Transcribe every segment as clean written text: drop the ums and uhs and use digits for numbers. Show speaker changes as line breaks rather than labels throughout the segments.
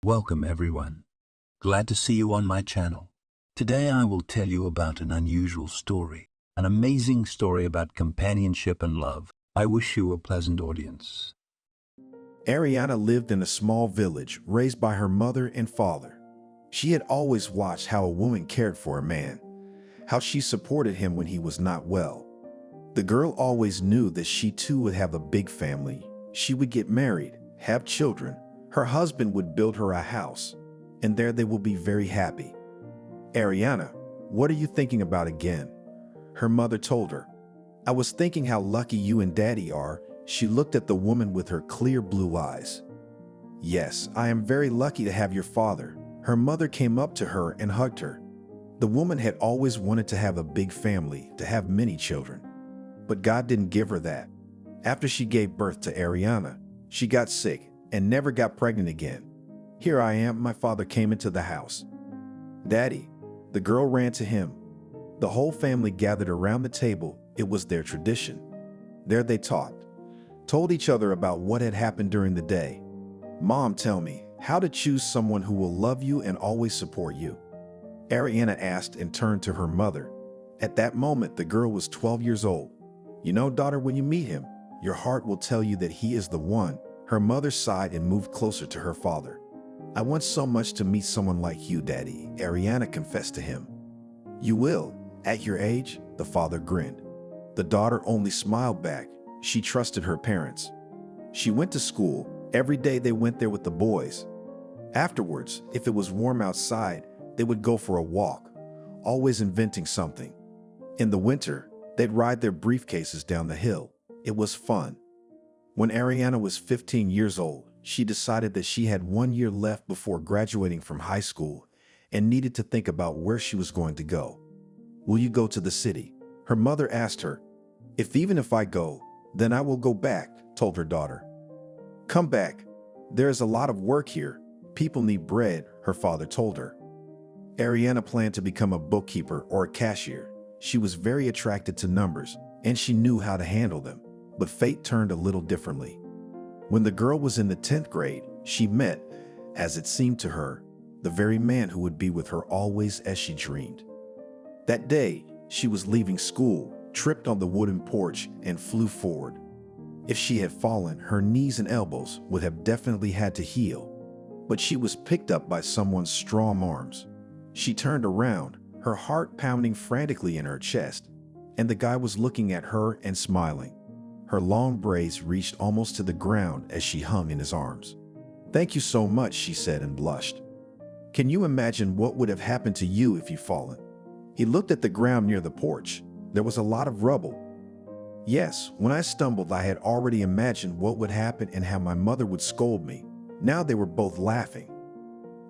Welcome everyone. Glad to see you on my channel. Today I will tell you about an unusual story, an amazing story about companionship and love. I wish you a pleasant audience.
Ariana lived in a small village raised by her mother and father. She had always watched how a woman cared for a man, how she supported him when he was not well. The girl always knew that she too would have a big family. She would get married, have children. Her husband would build her a house, and there they will be very happy. Ariana, what are you thinking about again? Her mother told her. I was thinking how lucky you and Daddy are. She looked at the woman with her clear blue eyes. Yes, I am very lucky to have your father. Her mother came up to her and hugged her. The woman had always wanted to have a big family, to have many children. But God didn't give her that. After she gave birth to Ariana, she got sick and never got pregnant again. Here I am, my father came into the house. Daddy, the girl ran to him. The whole family gathered around the table. It was their tradition. There they talked, told each other about what had happened during the day. Mom, tell me how to choose someone who will love you and always support you. Ariana asked and turned to her mother. At that moment, the girl was 12 years old. You know, daughter, when you meet him, your heart will tell you that he is the one. Her mother sighed and moved closer to her father. I want so much to meet someone like you, Daddy, Ariana confessed to him. You will, at your age, the father grinned. The daughter only smiled back. She trusted her parents. She went to school. Every day they went there with the boys. Afterwards, if it was warm outside, they would go for a walk, always inventing something. In the winter, they'd ride their briefcases down the hill. It was fun. When Ariana was 15 years old, she decided that she had 1 year left before graduating from high school and needed to think about where she was going to go. Will you go to the city? Her mother asked her. Even if I go, then I will go back, told her daughter. Come back. There is a lot of work here. People need bread, her father told her. Ariana planned to become a bookkeeper or a cashier. She was very attracted to numbers, and she knew how to handle them. But fate turned a little differently. When the girl was in the 10th grade, she met, as it seemed to her, the very man who would be with her always as she dreamed. That day, she was leaving school, tripped on the wooden porch, and flew forward. If she had fallen, her knees and elbows would have definitely had to heal. But she was picked up by someone's strong arms. She turned around, her heart pounding frantically in her chest, and the guy was looking at her and smiling. Her long braids reached almost to the ground as she hung in his arms. Thank you so much, she said and blushed. Can you imagine what would have happened to you if you'd fallen? He looked at the ground near the porch. There was a lot of rubble. Yes, when I stumbled, I had already imagined what would happen and how my mother would scold me. Now they were both laughing.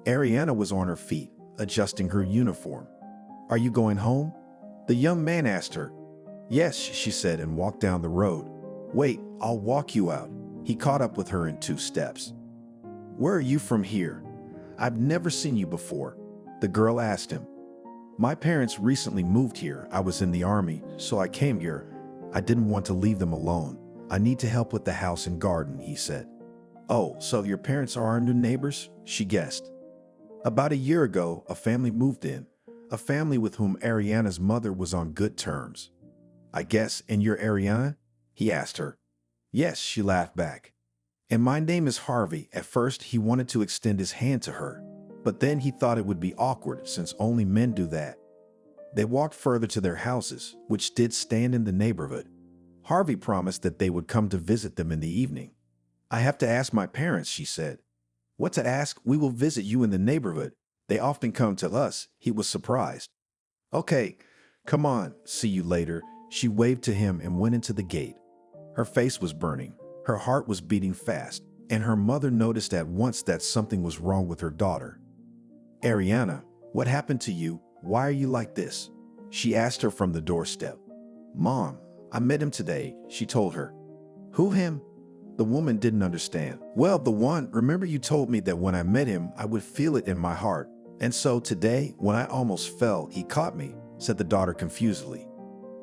Ariana was on her feet, adjusting her uniform. Are you going home? The young man asked her. Yes, she said and walked down the road. Wait, I'll walk you out. He caught up with her in 2 steps. Where are you from here? I've never seen you before. The girl asked him. My parents recently moved here. I was in the army, so I came here. I didn't want to leave them alone. I need to help with the house and garden, he said. Oh, so your parents are our new neighbors? She guessed. About a year ago, a family moved in, a family with whom Ariana's mother was on good terms. I guess, and you're Ariana? He asked her. Yes, she laughed back. And my name is Harvey. At first, he wanted to extend his hand to her, but then he thought it would be awkward since only men do that. They walked further to their houses, which did stand in the neighborhood. Harvey promised that they would come to visit them in the evening. I have to ask my parents, she said. What to ask? We will visit you in the neighborhood. They often come to us. He was surprised. Okay, come on, see you later. She waved to him and went into the gate. Her face was burning, her heart was beating fast, and her mother noticed at once that something was wrong with her daughter. Ariana, what happened to you? Why are you like this? She asked her from the doorstep. Mom, I met him today, she told her. Who him? The woman didn't understand. Well, the one, remember you told me that when I met him, I would feel it in my heart. And so today, when I almost fell, he caught me, said the daughter confusedly.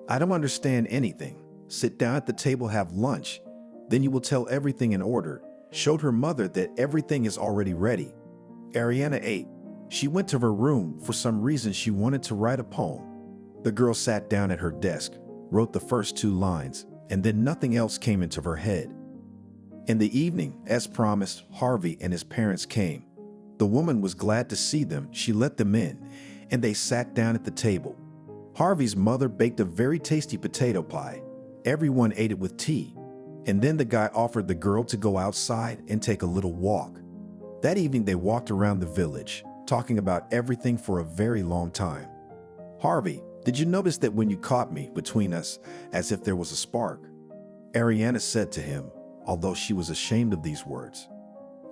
I don't understand anything. Sit down at the table, have lunch. Then you will tell everything in order. Showed her mother that everything is already ready. Ariana ate. She went to her room. For some reason, she wanted to write a poem. The girl sat down at her desk, wrote the first 2 lines, and then nothing else came into her head. In the evening, as promised, Harvey and his parents came. The woman was glad to see them. She let them in, and they sat down at the table. Harvey's mother baked a very tasty potato pie. Everyone ate it with tea. And then the guy offered the girl to go outside and take a little walk. That evening, they walked around the village, talking about everything for a very long time. "Harvey, did you notice that when you caught me between us, as if there was a spark?" Ariana said to him, although she was ashamed of these words.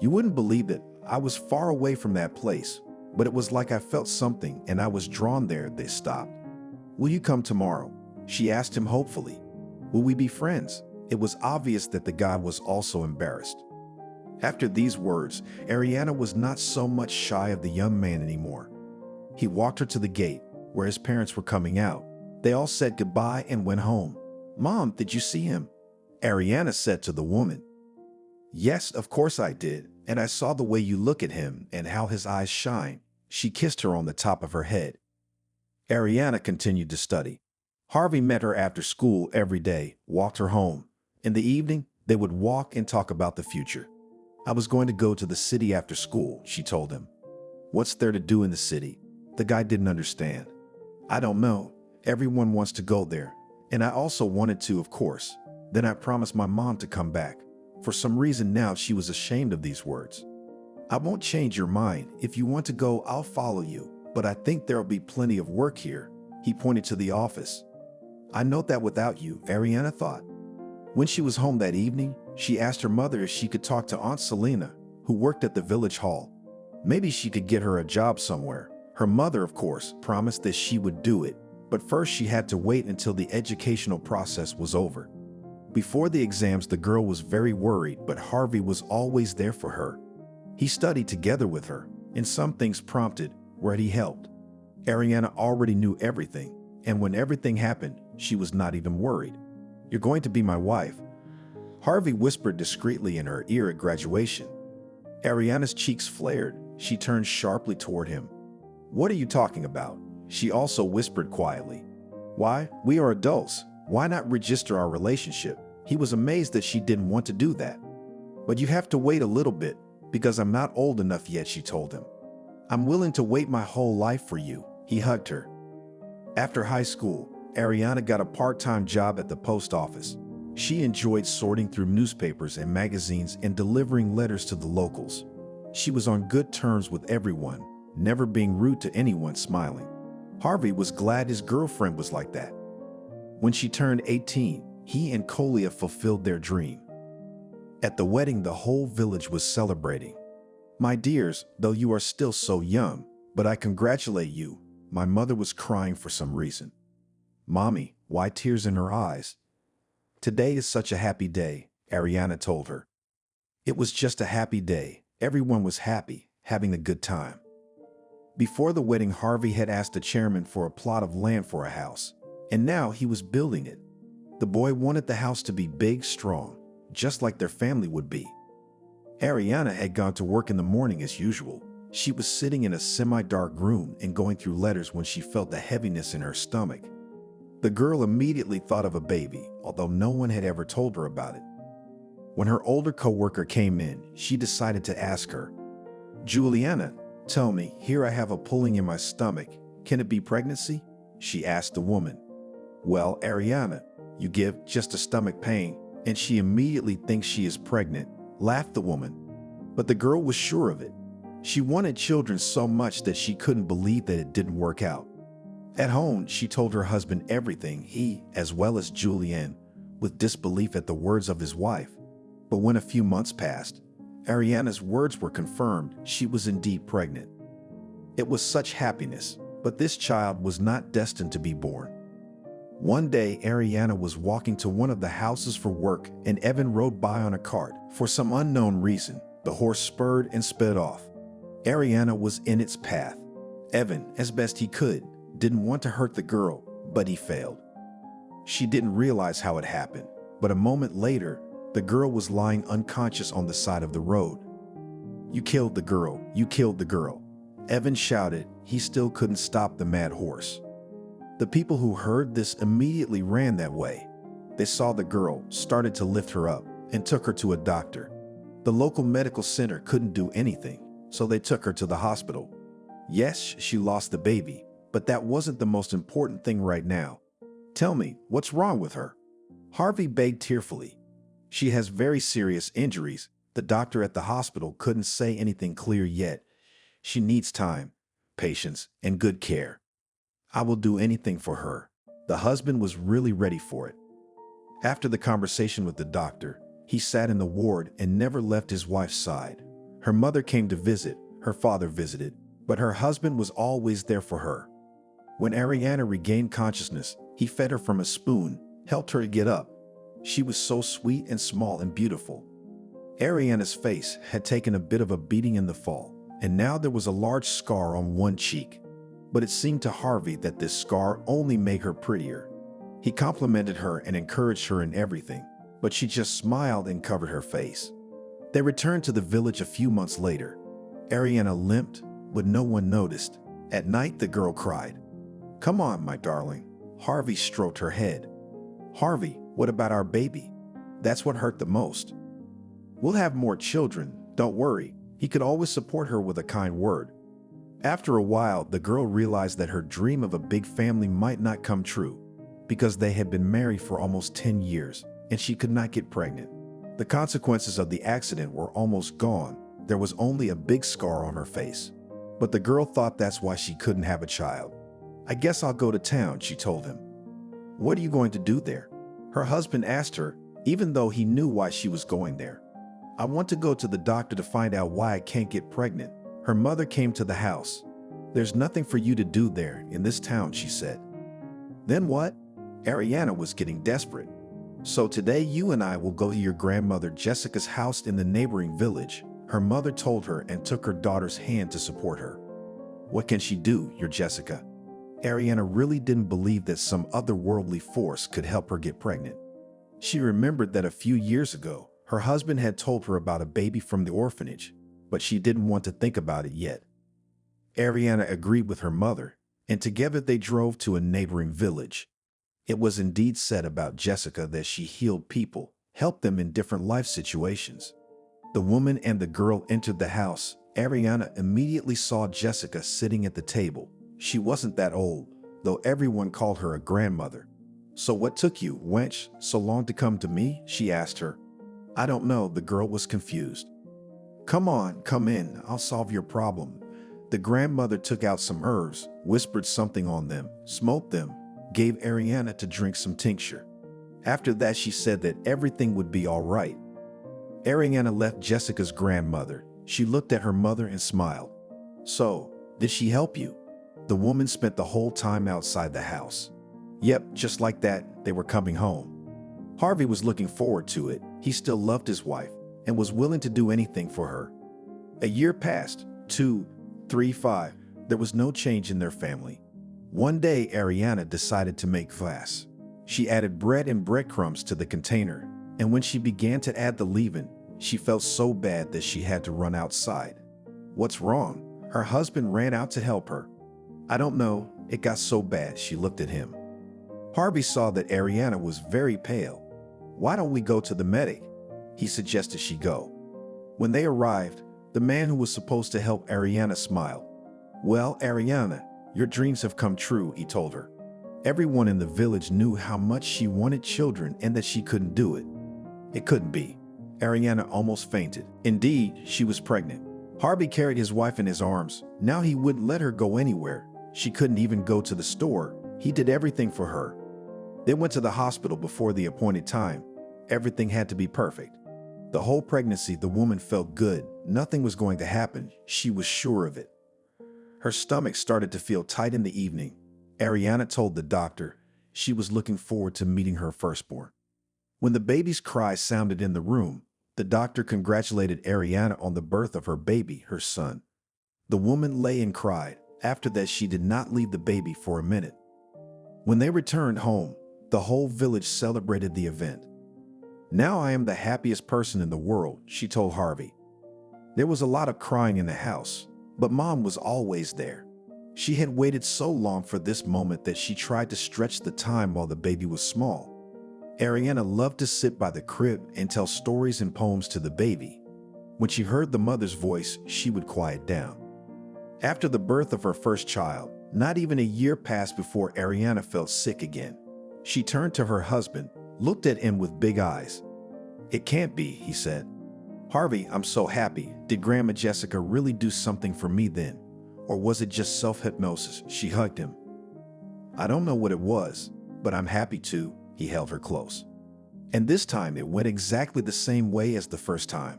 "You wouldn't believe it. I was far away from that place, but it was like I felt something and I was drawn there." They stopped. "Will you come tomorrow?" she asked him hopefully. "Will we be friends?" It was obvious that the guy was also embarrassed. After these words, Ariana was not so much shy of the young man anymore. He walked her to the gate, where his parents were coming out. They all said goodbye and went home. "Mom, did you see him?" Ariana said to the woman. "Yes, of course I did, and I saw the way you look at him and how his eyes shine." She kissed her on the top of her head. Ariana continued to study. Harvey met her after school every day, walked her home. In the evening, they would walk and talk about the future. "I was going to go to the city after school," she told him. "What's there to do in the city?" The guy didn't understand. "I don't know. Everyone wants to go there. And I also wanted to, of course. Then I promised my mom to come back." For some reason now she was ashamed of these words. "I won't change your mind. If you want to go, I'll follow you. But I think there'll be plenty of work here." He pointed to the office. "I know that without you," Ariana thought. When she was home that evening, she asked her mother if she could talk to Aunt Selena, who worked at the village hall. Maybe she could get her a job somewhere. Her mother, of course, promised that she would do it, but first she had to wait until the educational process was over. Before the exams, the girl was very worried, but Harvey was always there for her. He studied together with her, and some things prompted where he helped. Ariana already knew everything, and when everything happened, she was not even worried. "You're going to be my wife," Harvey whispered discreetly in her ear at graduation. Ariana's cheeks flared. She turned sharply toward him. "What are you talking about?" She also whispered quietly. "Why? We are adults. Why not register our relationship?" He was amazed that she didn't want to do that. "But you have to wait a little bit, because I'm not old enough yet," she told him. "I'm willing to wait my whole life for you." He hugged her. After high school, Ariana got a part-time job at the post office. She enjoyed sorting through newspapers and magazines and delivering letters to the locals. She was on good terms with everyone, never being rude to anyone, smiling. Harvey was glad his girlfriend was like that. When she turned 18, he and Kolia fulfilled their dream. At the wedding, the whole village was celebrating. "My dears, though you are still so young, but I congratulate you." My mother was crying for some reason. "Mommy, why tears in her eyes?" "Today is such a happy day," Ariana told her. It was just a happy day. Everyone was happy, having a good time. Before the wedding, Harvey had asked the chairman for a plot of land for a house, and now he was building it. The boy wanted the house to be big, strong, just like their family would be. Ariana had gone to work in the morning as usual. She was sitting in a semi-dark room and going through letters when she felt the heaviness in her stomach. The girl immediately thought of a baby, although no one had ever told her about it. When her older co-worker came in, she decided to ask her, "Juliana, tell me, here I have a pulling in my stomach. Can it be pregnancy?" she asked the woman. "Well, Ariana, you give just a stomach pain, and she immediately thinks she is pregnant," laughed the woman. But the girl was sure of it. She wanted children so much that she couldn't believe that it didn't work out. At home, she told her husband everything, he, as well as Julianne, with disbelief at the words of his wife. But when a few months passed, Ariana's words were confirmed. She was indeed pregnant. It was such happiness, but this child was not destined to be born. One day, Ariana was walking to one of the houses for work, and Evan rode by on a cart. For some unknown reason, the horse spurred and sped off. Ariana was in its path. Evan, as best he could, didn't want to hurt the girl, but he failed. She didn't realize how it happened, but a moment later, the girl was lying unconscious on the side of the road. You killed the girl. You killed the girl. Evan shouted. He still couldn't stop the mad horse. The people who heard this immediately ran that way. They saw the girl, started to lift her up, and took her to a doctor. The local medical center couldn't do anything, so they took her to the hospital. Yes, she lost the baby, but that wasn't the most important thing right now. Tell me, what's wrong with her? Harvey begged tearfully. She has very serious injuries. The doctor at the hospital couldn't say anything clear yet. She needs time, patience, and good care. I will do anything for her. The husband was really ready for it. After the conversation with the doctor, he sat in the ward and never left his wife's side. Her mother came to visit, her father visited, but her husband was always there for her. When Ariana regained consciousness, he fed her from a spoon, helped her to get up. She was so sweet and small and beautiful. Ariana's face had taken a bit of a beating in the fall, and now there was a large scar on one cheek. But it seemed to Harvey that this scar only made her prettier. He complimented her and encouraged her in everything, but she just smiled and covered her face. They returned to the village a few months later. Ariana limped, but no one noticed. At night, the girl cried. "Come on, my darling." Harvey stroked her head. "Harvey, what about our baby? That's what hurt the most." "We'll have more children, don't worry." He could always support her with a kind word. After a while, the girl realized that her dream of a big family might not come true because they had been married for almost 10 years and she could not get pregnant. The consequences of the accident were almost gone. There was only a big scar on her face. But the girl thought that's why she couldn't have a child. "I guess I'll go to town," she told him. "What are you going to do there?" Her husband asked her, even though he knew why she was going there. "I want to go to the doctor to find out why I can't get pregnant." Her mother came to the house. "There's nothing for you to do there in this town," she said. "Then what?" Ariana was getting desperate. "So today you and I will go to your grandmother Jessica's house in the neighboring village," her mother told her and took her daughter's hand to support her. "What can she do, your Jessica?" Ariana really didn't believe that some otherworldly force could help her get pregnant. She remembered that a few years ago, her husband had told her about a baby from the orphanage, but she didn't want to think about it yet. Ariana agreed with her mother, and together they drove to a neighboring village. It was indeed said about Jessica that she healed people, helped them in different life situations. The woman and the girl entered the house. Ariana immediately saw Jessica sitting at the table. She wasn't that old, though everyone called her a grandmother. "So what took you, wench, so long to come to me?" she asked her. "I don't know," the girl was confused. "Come on, come in, I'll solve your problem." The grandmother took out some herbs, whispered something on them, smoked them, gave Ariana to drink some tincture. After that, she said that everything would be all right. Ariana left Jessica's grandmother. She looked at her mother and smiled. "So, did she help you?" The woman spent the whole time outside the house. Yep, just like that, they were coming home. Harvey was looking forward to it. He still loved his wife and was willing to do anything for her. A year passed, 2, 3, 5. There was no change in their family. One day, Ariana decided to make glass. She added bread and breadcrumbs to the container, and when she began to add the leaven, she felt so bad that she had to run outside. "What's wrong?" Her husband ran out to help her. "I don't know, it got so bad." She looked at him. Harvey saw that Ariana was very pale. "Why don't we go to the medic?" He suggested she go. When they arrived, the man who was supposed to help Ariana smiled. "Well, Ariana, your dreams have come true," he told her. Everyone in the village knew how much she wanted children and that she couldn't do it. It couldn't be. Ariana almost fainted. Indeed, she was pregnant. Harvey carried his wife in his arms. Now he wouldn't let her go anywhere. She couldn't even go to the store. He did everything for her. They went to the hospital before the appointed time. Everything had to be perfect. The whole pregnancy, the woman felt good. Nothing was going to happen. She was sure of it. Her stomach started to feel tight in the evening. Ariana told the doctor she was looking forward to meeting her firstborn. When the baby's cry sounded in the room, the doctor congratulated Ariana on the birth of her baby, her son. The woman lay and cried. After that, she did not leave the baby for a minute. When they returned home, the whole village celebrated the event. "Now I am the happiest person in the world," she told Harvey. There was a lot of crying in the house, but Mom was always there. She had waited so long for this moment that she tried to stretch the time while the baby was small. Ariana loved to sit by the crib and tell stories and poems to the baby. When she heard the mother's voice, she would quiet down. After the birth of her first child, not even a year passed before Ariana felt sick again. She turned to her husband, looked at him with big eyes. "It can't be," he said. "Harvey, I'm so happy. Did Grandma Jessica really do something for me then? Or was it just self-hypnosis?" She hugged him. "I don't know what it was, but I'm happy too." He held her close. And this time it went exactly the same way as the first time.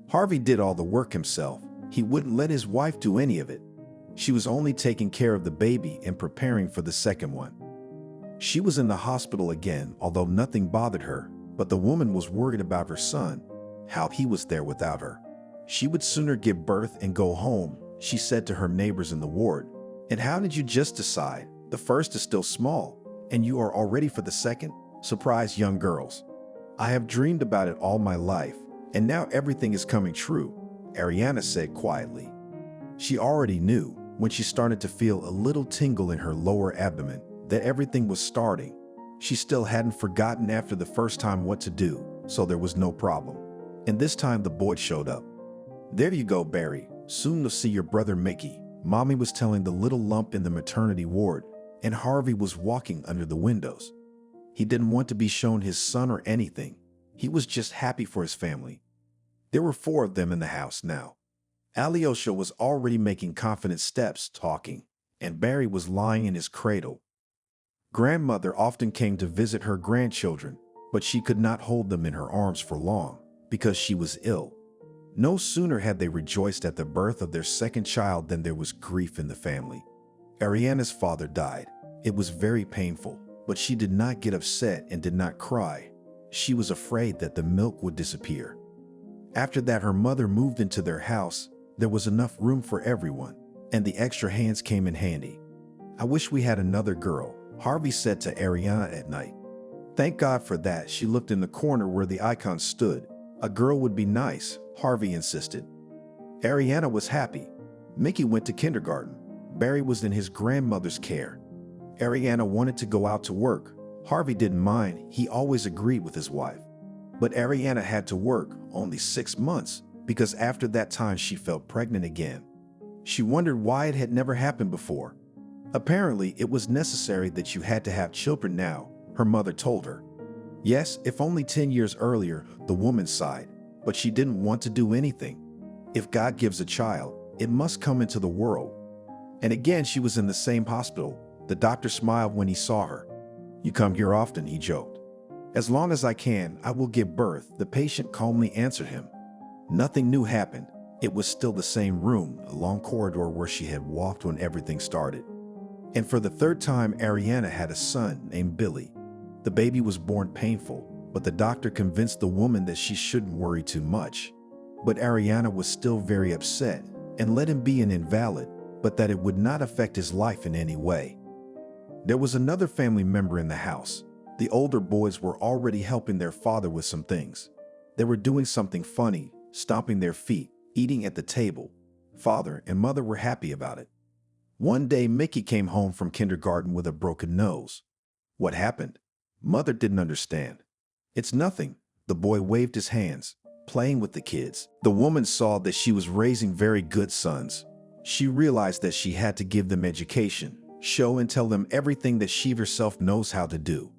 Harvey did all the work himself. He wouldn't let his wife do any of it. She was only taking care of the baby and preparing for the second one. She was in the hospital again, although nothing bothered her, but the woman was worried about her son, how he was there without her. She would sooner give birth and go home, she said to her neighbors in the ward. "And how did you just decide? The first is still small, and you are all ready for the second?" Surprised young girls. "I have dreamed about it all my life, and now everything is coming true," Ariana said quietly. She already knew, when she started to feel a little tingle in her lower abdomen, that everything was starting. She still hadn't forgotten after the first time what to do, so there was no problem. And this time the boy showed up. "There you go, Barry. Soon you'll see your brother Mickey," Mommy was telling the little lump in the maternity ward, and Harvey was walking under the windows. He didn't want to be shown his son or anything. He was just happy for his family. There were 4 of them in the house now. Alyosha was already making confident steps, talking, and Barry was lying in his cradle. Grandmother often came to visit her grandchildren, but she could not hold them in her arms for long because she was ill. No sooner had they rejoiced at the birth of their second child than there was grief in the family. Ariana's father died. It was very painful, but she did not get upset and did not cry. She was afraid that the milk would disappear. After that, her mother moved into their house. There was enough room for everyone, and the extra hands came in handy. "I wish we had another girl," Harvey said to Ariana at night. "Thank God for that." She looked in the corner where the icon stood. "A girl would be nice," Harvey insisted. Ariana was happy. Mickey went to kindergarten. Barry was in his grandmother's care. Ariana wanted to go out to work. Harvey didn't mind. He always agreed with his wife. But Ariana had to work only 6 months because after that time she felt pregnant again. She wondered why it had never happened before. Apparently, it was necessary that you had to have children now, her mother told her. Yes, if only 10 years earlier, the woman sighed, but she didn't want to do anything. If God gives a child, it must come into the world. And again, she was in the same hospital. The doctor smiled when he saw her. "You come here often," he joked. "As long as I can, I will give birth," the patient calmly answered him. Nothing new happened. It was still the same room, a long corridor where she had walked when everything started. And for the 3rd time, Ariana had a son named Billy. The baby was born painful, but the doctor convinced the woman that she shouldn't worry too much. But Ariana was still very upset and let him be an invalid, but that it would not affect his life in any way. There was another family member in the house. The older boys were already helping their father with some things. They were doing something funny, stomping their feet, eating at the table. Father and mother were happy about it. One day, Mickey came home from kindergarten with a broken nose. "What happened?" Mother didn't understand. "It's nothing." The boy waved his hands, playing with the kids. The woman saw that she was raising very good sons. She realized that she had to give them education, show and tell them everything that she herself knows how to do.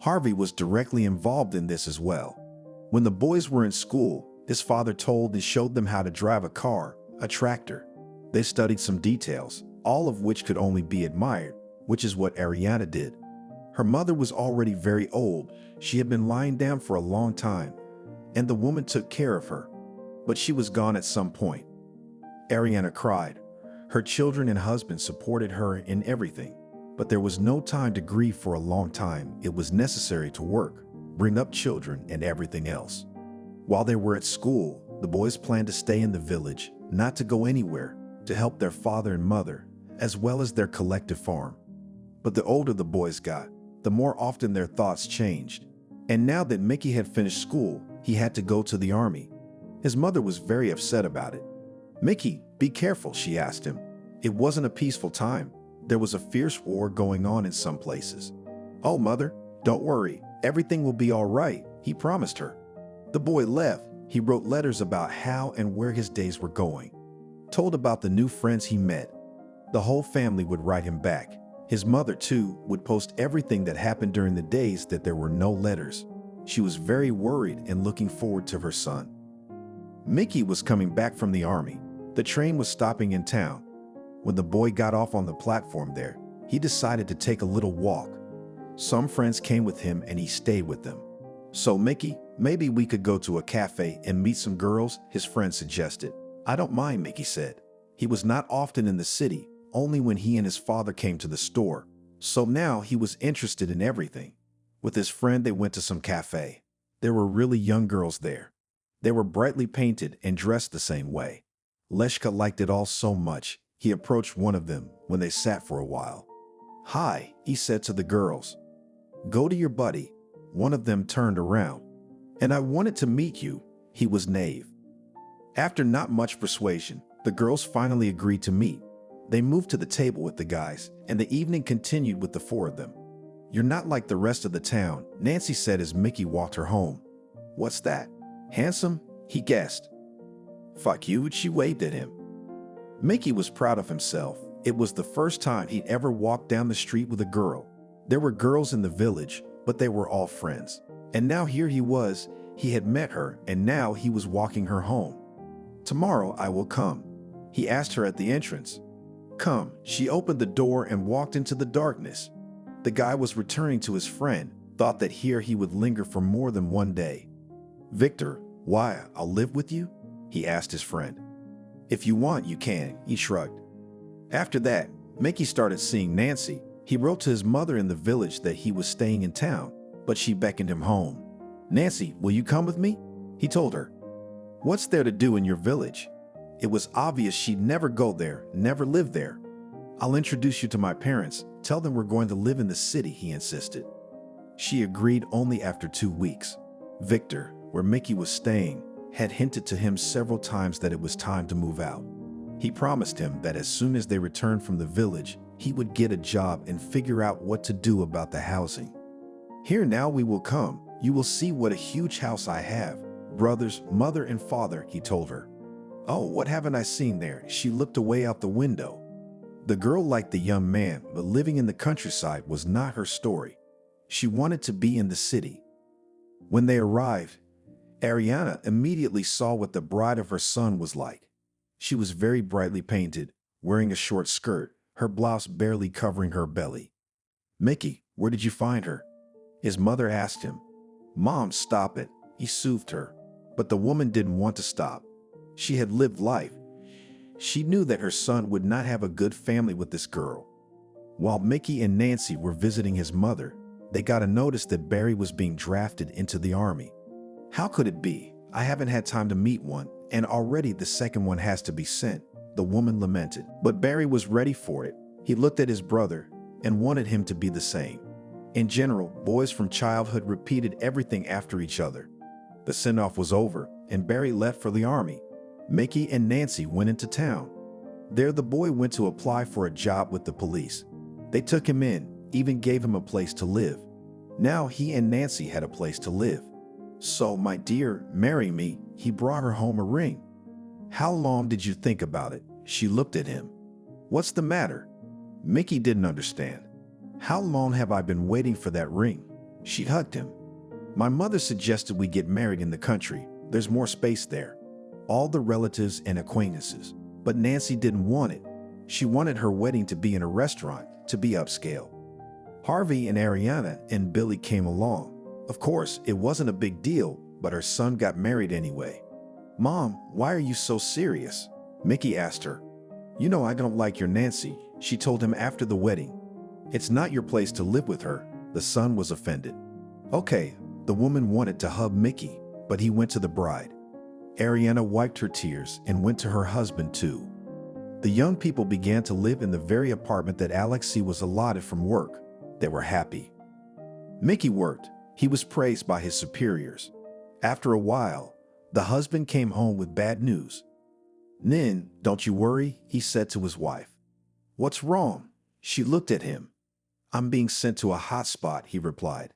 Harvey was directly involved in this as well. When the boys were in school, his father told and showed them how to drive a car, a tractor. They studied some details, all of which could only be admired, which is what Ariana did. Her mother was already very old. She had been lying down for a long time, and the woman took care of her. But she was gone at some point. Ariana cried. Her children and husband supported her in everything, but there was no time to grieve for a long time. It was necessary to work, bring up children, and everything else. While they were at school, the boys planned to stay in the village, not to go anywhere, to help their father and mother, as well as their collective farm. But the older the boys got, the more often their thoughts changed. And now that Mickey had finished school, he had to go to the army. His mother was very upset about it. "Mickey, be careful," she asked him. It wasn't a peaceful time. There was a fierce war going on in some places. "Oh, mother, don't worry. Everything will be all right," he promised her. The boy left. He wrote letters about how and where his days were going. Told about the new friends he met. The whole family would write him back. His mother, too, would post everything that happened during the days that there were no letters. She was very worried and looking forward to her son. Mickey was coming back from the army. The train was stopping in town. When the boy got off on the platform there, he decided to take a little walk. Some friends came with him and he stayed with them. "So, Mickey, maybe we could go to a cafe and meet some girls," his friend suggested. "I don't mind," Mickey said. He was not often in the city, only when he and his father came to the store. So now he was interested in everything. With his friend, they went to some cafe. There were really young girls there. They were brightly painted and dressed the same way. Leshka liked it all so much, he approached one of them when they sat for a while. "Hi," he said to the girls. "Go to your buddy." One of them turned around. "And I wanted to meet you." He was naive. After not much persuasion, the girls finally agreed to meet. They moved to the table with the guys, and the evening continued with the four of them. "You're not like the rest of the town," Nancy said as Mickey walked her home. "What's that? Handsome?" he guessed. "Fuck you," she waved at him. Mickey was proud of himself. It was the first time he'd ever walked down the street with a girl. There were girls in the village, but they were all friends. And now here he was. He had met her, and now he was walking her home. "Tomorrow I will come," he asked her at the entrance. "Come." She opened the door and walked into the darkness. The guy was returning to his friend, thought that here he would linger for more than one day. "Victor, why, I'll live with you?" he asked his friend. "If you want, you can," he shrugged. After that, Mickey started seeing Nancy. He wrote to his mother in the village that he was staying in town, but she beckoned him home. "Nancy, will you come with me?" he told her. "What's there to do in your village?" It was obvious she'd never go there, never live there. "I'll introduce you to my parents. Tell them we're going to live in the city," he insisted. She agreed only after 2 weeks. Victor, where Mickey was staying, had hinted to him several times that it was time to move out. He promised him that as soon as they returned from the village, he would get a job and figure out what to do about the housing. "Here now we will come. You will see what a huge house I have. Brothers, mother, and father," he told her. "Oh, what haven't I seen there?" She looked away out the window. The girl liked the young man, but living in the countryside was not her story. She wanted to be in the city. When they arrived, Ariana immediately saw what the bride of her son was like. She was very brightly painted, wearing a short skirt, her blouse barely covering her belly. "Mickey, where did you find her?" his mother asked him. "Mom, stop it," he soothed her. But the woman didn't want to stop. She had lived life. She knew that her son would not have a good family with this girl. While Mickey and Nancy were visiting his mother, they got a notice that Barry was being drafted into the army. "How could it be? I haven't had time to meet one, and already the second one has to be sent," the woman lamented. But Barry was ready for it. He looked at his brother and wanted him to be the same. In general, boys from childhood repeated everything after each other. The send-off was over, and Barry left for the army. Mickey and Nancy went into town. There the boy went to apply for a job with the police. They took him in, even gave him a place to live. Now he and Nancy had a place to live. "So, my dear, marry me." He brought her home a ring. "How long did you think about it?" She looked at him. "What's the matter?" Mickey didn't understand. "How long have I been waiting for that ring?" She hugged him. "My mother suggested we get married in the country. There's more space there. All the relatives and acquaintances." But Nancy didn't want it. She wanted her wedding to be in a restaurant, to be upscale. Harvey and Ariana and Billy came along. Of course, it wasn't a big deal, but her son got married anyway. "Mom, why are you so serious?" Mickey asked her. "You know I don't like your Nancy," she told him after the wedding. "It's not your place to live with her." The son was offended. "Okay." The woman wanted to hug Mickey, but he went to the bride. Ariana wiped her tears and went to her husband too. The young people began to live in the very apartment that Alexei was allotted from work. They were happy. Mickey worked. He was praised by his superiors. After a while, The husband came home with bad news. "Nin, don't you worry," he said to his wife. "What's wrong?" She looked at him. "I'm being sent to a hot spot," he replied.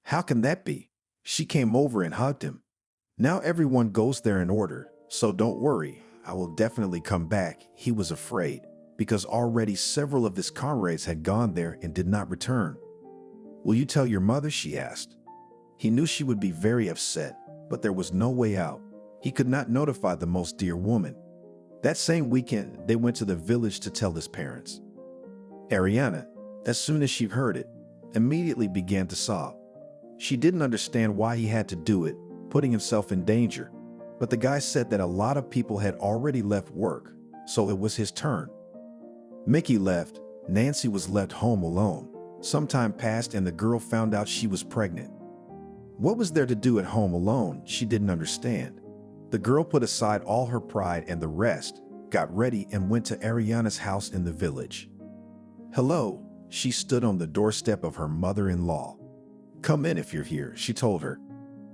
"How can that be?" She came over and hugged him. "Now everyone goes there in order, so don't worry. I will definitely come back." He was afraid, because already several of his comrades had gone there and did not return. "Will you tell your mother?" she asked. He knew she would be very upset, but there was no way out. He could not notify the most dear woman. That same weekend, they went to the village to tell his parents. Ariana, as soon as she heard it, immediately began to sob. She didn't understand why he had to do it, putting himself in danger. But the guy said that a lot of people had already left work, so it was his turn. Mickey left. Nancy was left home alone. Some time passed and the girl found out she was pregnant. What was there to do at home alone? She didn't understand. The girl put aside all her pride and the rest, got ready and went to Ariana's house in the village. "Hello," she stood on the doorstep of her mother-in-law. "Come in if you're here," she told her.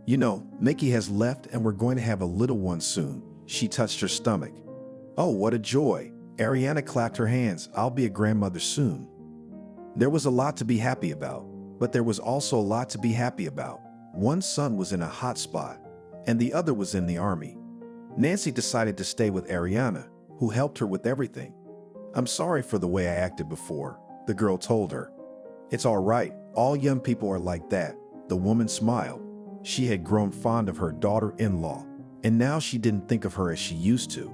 "You know, Mickey has left and we're going to have a little one soon." She touched her stomach. "Oh, what a joy." Ariana clapped her hands. "I'll be a grandmother soon." There was a lot to be happy about, but there was also a lot to be happy about. One son was in a hot spot, and the other was in the army. Nancy decided to stay with Ariana, who helped her with everything. "I'm sorry for the way I acted before," the girl told her. "It's all right. All young people are like that." The woman smiled. She had grown fond of her daughter-in-law, and now she didn't think of her as she used to.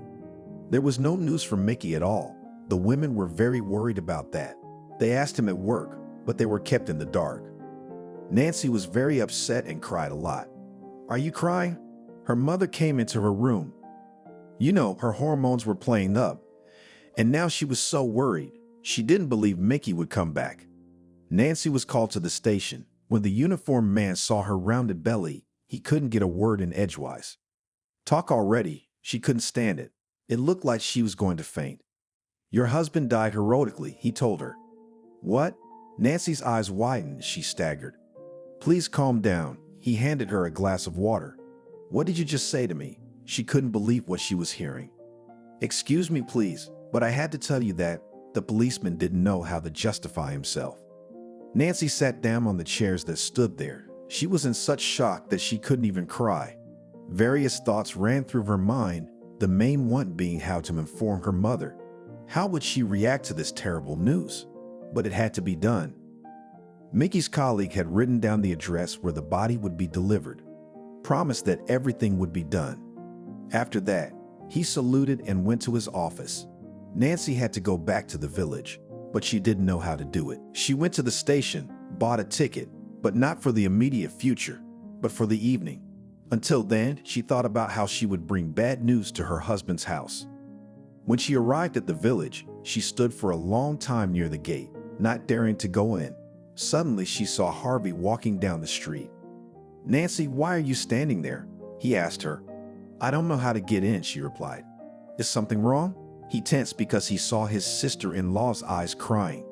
There was no news from Mickey at all. The women were very worried about that. They asked him at work, but they were kept in the dark. Nancy was very upset and cried a lot. "Are you crying?" Her mother came into her room. You know, her hormones were playing up, and now she was so worried. She didn't believe Mickey would come back. Nancy was called to the station. When the uniformed man saw her rounded belly, he couldn't get a word in edgewise. "Talk already." She couldn't stand it. It looked like she was going to faint. "Your husband died heroically," he told her. "What?" Nancy's eyes widened. She staggered. "Please calm down." He handed her a glass of water. "What did you just say to me?" She couldn't believe what she was hearing. "Excuse me, please, but I had to tell you that." The policeman didn't know how to justify himself. Nancy sat down on the chairs that stood there. She was in such shock that she couldn't even cry. Various thoughts ran through her mind, the main one being how to inform her mother. How would she react to this terrible news? But it had to be done. Mickey's colleague had written down the address where the body would be delivered, promised that everything would be done. After that, he saluted and went to his office. Nancy had to go back to the village, but she didn't know how to do it. She went to the station, bought a ticket, but not for the immediate future, but for the evening. Until then, she thought about how she would bring bad news to her husband's house. When she arrived at the village, she stood for a long time near the gate, not daring to go in. Suddenly, she saw Harvey walking down the street. "Nancy, why are you standing there?" he asked her. "I don't know how to get in," she replied. "Is something wrong?" He tensed because he saw his sister-in-law's eyes crying.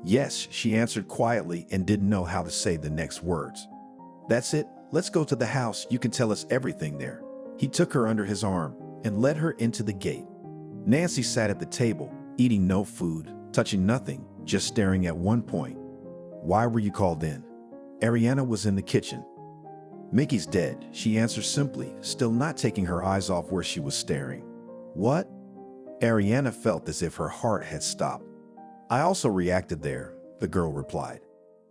"Yes," she answered quietly and didn't know how to say the next words. "That's it. Let's go to the house. You can tell us everything there." He took her under his arm and led her into the gate. Nancy sat at the table, eating no food, touching nothing, just staring at one point. "Why were you called in?" Ariana was in the kitchen. "Mickey's dead," she answered simply, still not taking her eyes off where she was staring. "What?" Ariana felt as if her heart had stopped. "I also reacted there," the girl replied.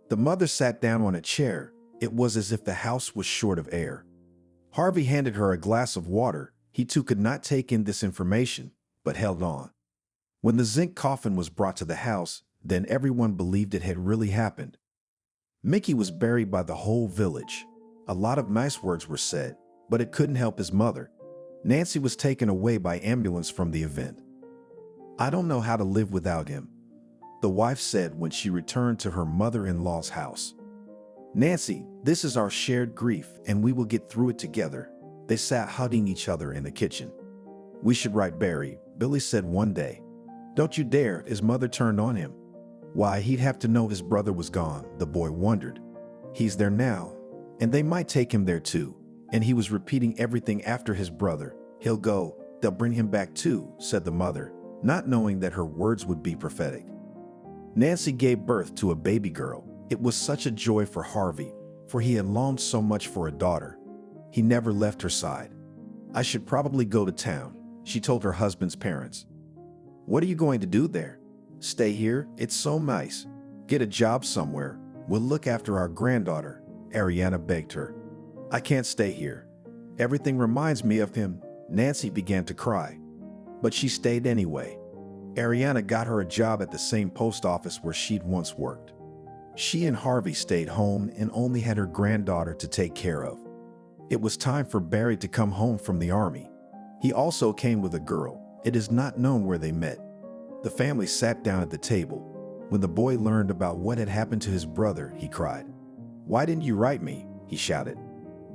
The mother sat down on a chair. It was as if the house was short of air. Harvey handed her a glass of water. He too could not take in this information, but held on. When the zinc coffin was brought to the house, then everyone believed it had really happened. Mickey was buried by the whole village. A lot of nice words were said, but it couldn't help his mother. Nancy was taken away by ambulance from the event. "I don't know how to live without him," the wife said when she returned to her mother-in-law's house. "Nancy, this is our shared grief and we will get through it together." They sat hugging each other in the kitchen. "We should write Barry," Billy said one day. "Don't you dare," his mother turned on him. Why, he'd have to know his brother was gone, the boy wondered. "He's there now, and they might take him there too." And he was repeating everything after his brother. He'll go, they'll bring him back too, said the mother, not knowing that her words would be prophetic. Nancy gave birth to a baby girl. It was such a joy for Harvey, for he had longed so much for a daughter. He never left her side. I should probably go to town, she told her husband's parents. What are you going to do there? Stay here, it's so nice. Get a job somewhere. We'll look after our granddaughter, Ariana begged her. I can't stay here. Everything reminds me of him. Nancy began to cry. But she stayed anyway. Ariana got her a job at the same post office where she'd once worked. She and Harvey stayed home and only had her granddaughter to take care of. It was time for Barry to come home from the army. He also came with a girl. It is not known where they met. The family sat down at the table. When the boy learned about what had happened to his brother, he cried. Why didn't you write me? He shouted.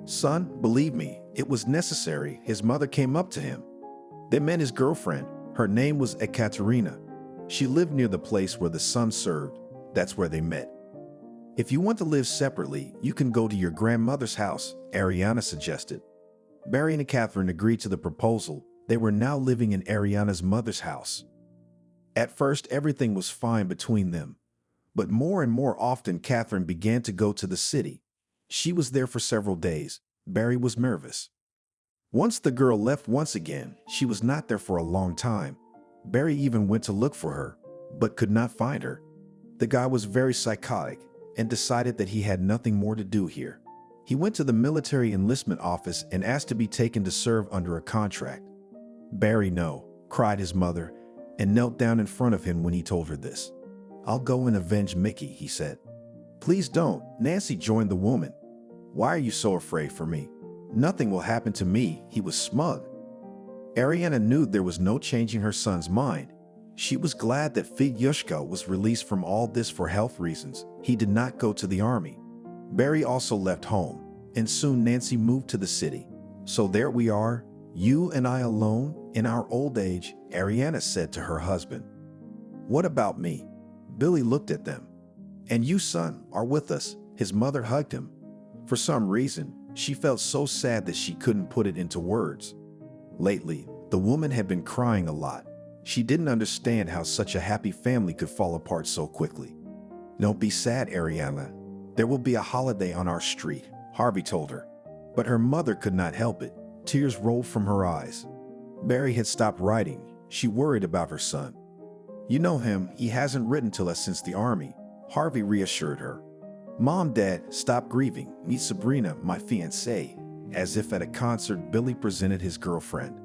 Son, believe me, it was necessary. His mother came up to him. They met his girlfriend. Her name was Ekaterina. She lived near the place where the son served. That's where they met. If you want to live separately, you can go to your grandmother's house, Ariana suggested. Barry and Catherine agreed to the proposal. They were now living in Ariana's mother's house. At first, everything was fine between them. But more and more often, Catherine began to go to the city. She was there for several days. Barry was nervous. Once the girl left once again, she was not there for a long time. Barry even went to look for her, but could not find her. The guy was very psychotic and decided that he had nothing more to do here. He went to the military enlistment office and asked to be taken to serve under a contract. Barry, no, cried his mother, and knelt down in front of him when he told her this. I'll go and avenge Mickey, he said. Please don't, Nancy joined the woman. Why are you so afraid for me? Nothing will happen to me, he was smug. Ariana knew there was no changing her son's mind. She was glad that Fidyushka was released from all this for health reasons. He did not go to the army. Barry also left home, and soon Nancy moved to the city. So there we are, you and I alone in our old age, Ariana said to her husband. What about me? Billy looked at them. And you, son, are with us. His mother hugged him. For some reason, she felt so sad that she couldn't put it into words. Lately, the woman had been crying a lot. She didn't understand how such a happy family could fall apart so quickly. Don't be sad, Ariana. There will be a holiday on our street, Harvey told her. But her mother could not help it. Tears rolled from her eyes. Barry had stopped writing. She worried about her son. You know him, he hasn't written to us since the army, Harvey reassured her. Mom, Dad, stop grieving. Meet Sabrina, my fiancée. As if at a concert, Billy presented his girlfriend.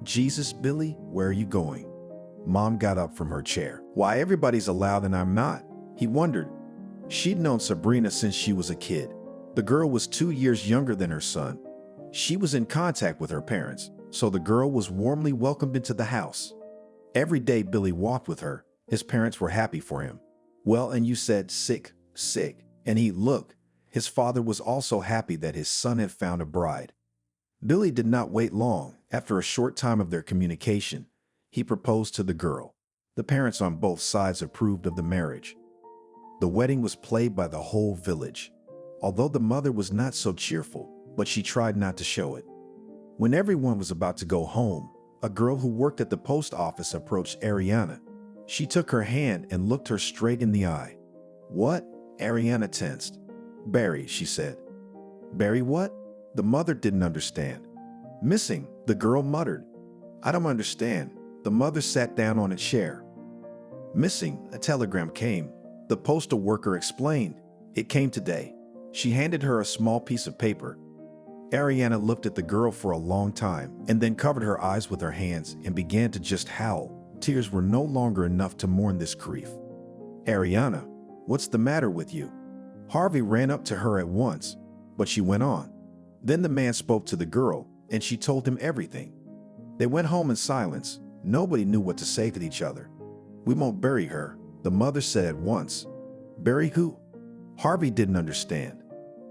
Jesus, Billy, where are you going? Mom got up from her chair. Why, everybody's allowed and I'm not? He wondered. She'd known Sabrina since she was a kid. The girl was 2 years younger than her son. She was in contact with her parents, so the girl was warmly welcomed into the house. Every day Billy walked with her. His parents were happy for him. Well, and you said sick. And he looked. His father was also happy that his son had found a bride. Billy did not wait long. After a short time of their communication, he proposed to the girl. The parents on both sides approved of the marriage. The wedding was played by the whole village. Although the mother was not so cheerful, but she tried not to show it. When everyone was about to go home, a girl who worked at the post office approached Ariana. She took her hand and looked her straight in the eye. What? Ariana tensed. Barry, she said. Barry what? The mother didn't understand. Missing, the girl muttered. I don't understand. The mother sat down on a chair. Missing, a telegram came. The postal worker explained. It came today. She handed her a small piece of paper. Ariana looked at the girl for a long time and then covered her eyes with her hands and began to just howl. Tears were no longer enough to mourn this grief. Ariana, what's the matter with you? Harvey ran up to her at once, but she went on. Then the man spoke to the girl and she told him everything. They went home in silence. Nobody knew what to say to each other. We won't bury her, the mother said at once. Bury who? Harvey didn't understand.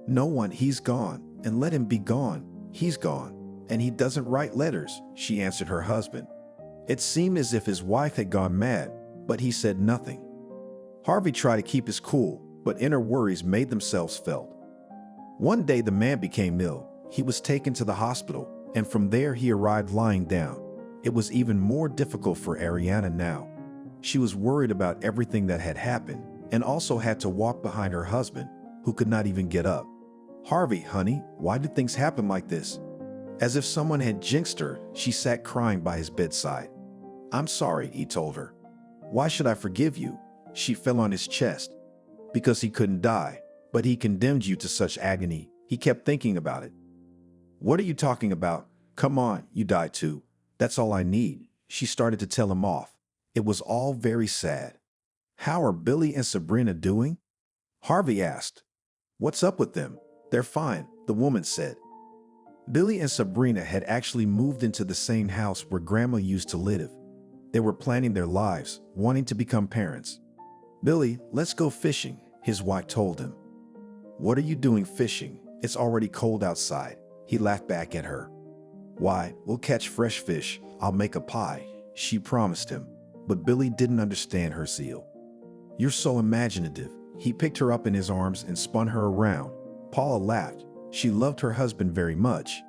No one, he's gone, and let him be gone. He's gone, and he doesn't write letters, she answered her husband. It seemed as if his wife had gone mad, but he said nothing. Harvey tried to keep his cool, but inner worries made themselves felt. One day the man became ill. He was taken to the hospital, and from there he arrived lying down. It was even more difficult for Ariana now. She was worried about everything that had happened and also had to walk behind her husband, who could not even get up. "Harvey, honey, why did things happen like this?" As if someone had jinxed her, she sat crying by his bedside. "I'm sorry," he told her. "Why should I forgive you?" She fell on his chest. "Because he couldn't die, but he condemned you to such agony. He kept thinking about it." "What are you talking about? Come on, you died too. That's all I need." She started to tell him off. It was all very sad. "How are Billy and Sabrina doing?" Harvey asked. "What's up with them?" "They're fine," the woman said. Billy and Sabrina had actually moved into the same house where Grandma used to live. They were planning their lives, wanting to become parents. "Billy, let's go fishing," his wife told him. "What are you doing fishing? It's already cold outside." He laughed back at her. "Why, we'll catch fresh fish. I'll make a pie," she promised him. But Billy didn't understand her zeal. "You're so imaginative." He picked her up in his arms and spun her around. Paula laughed. She loved her husband very much.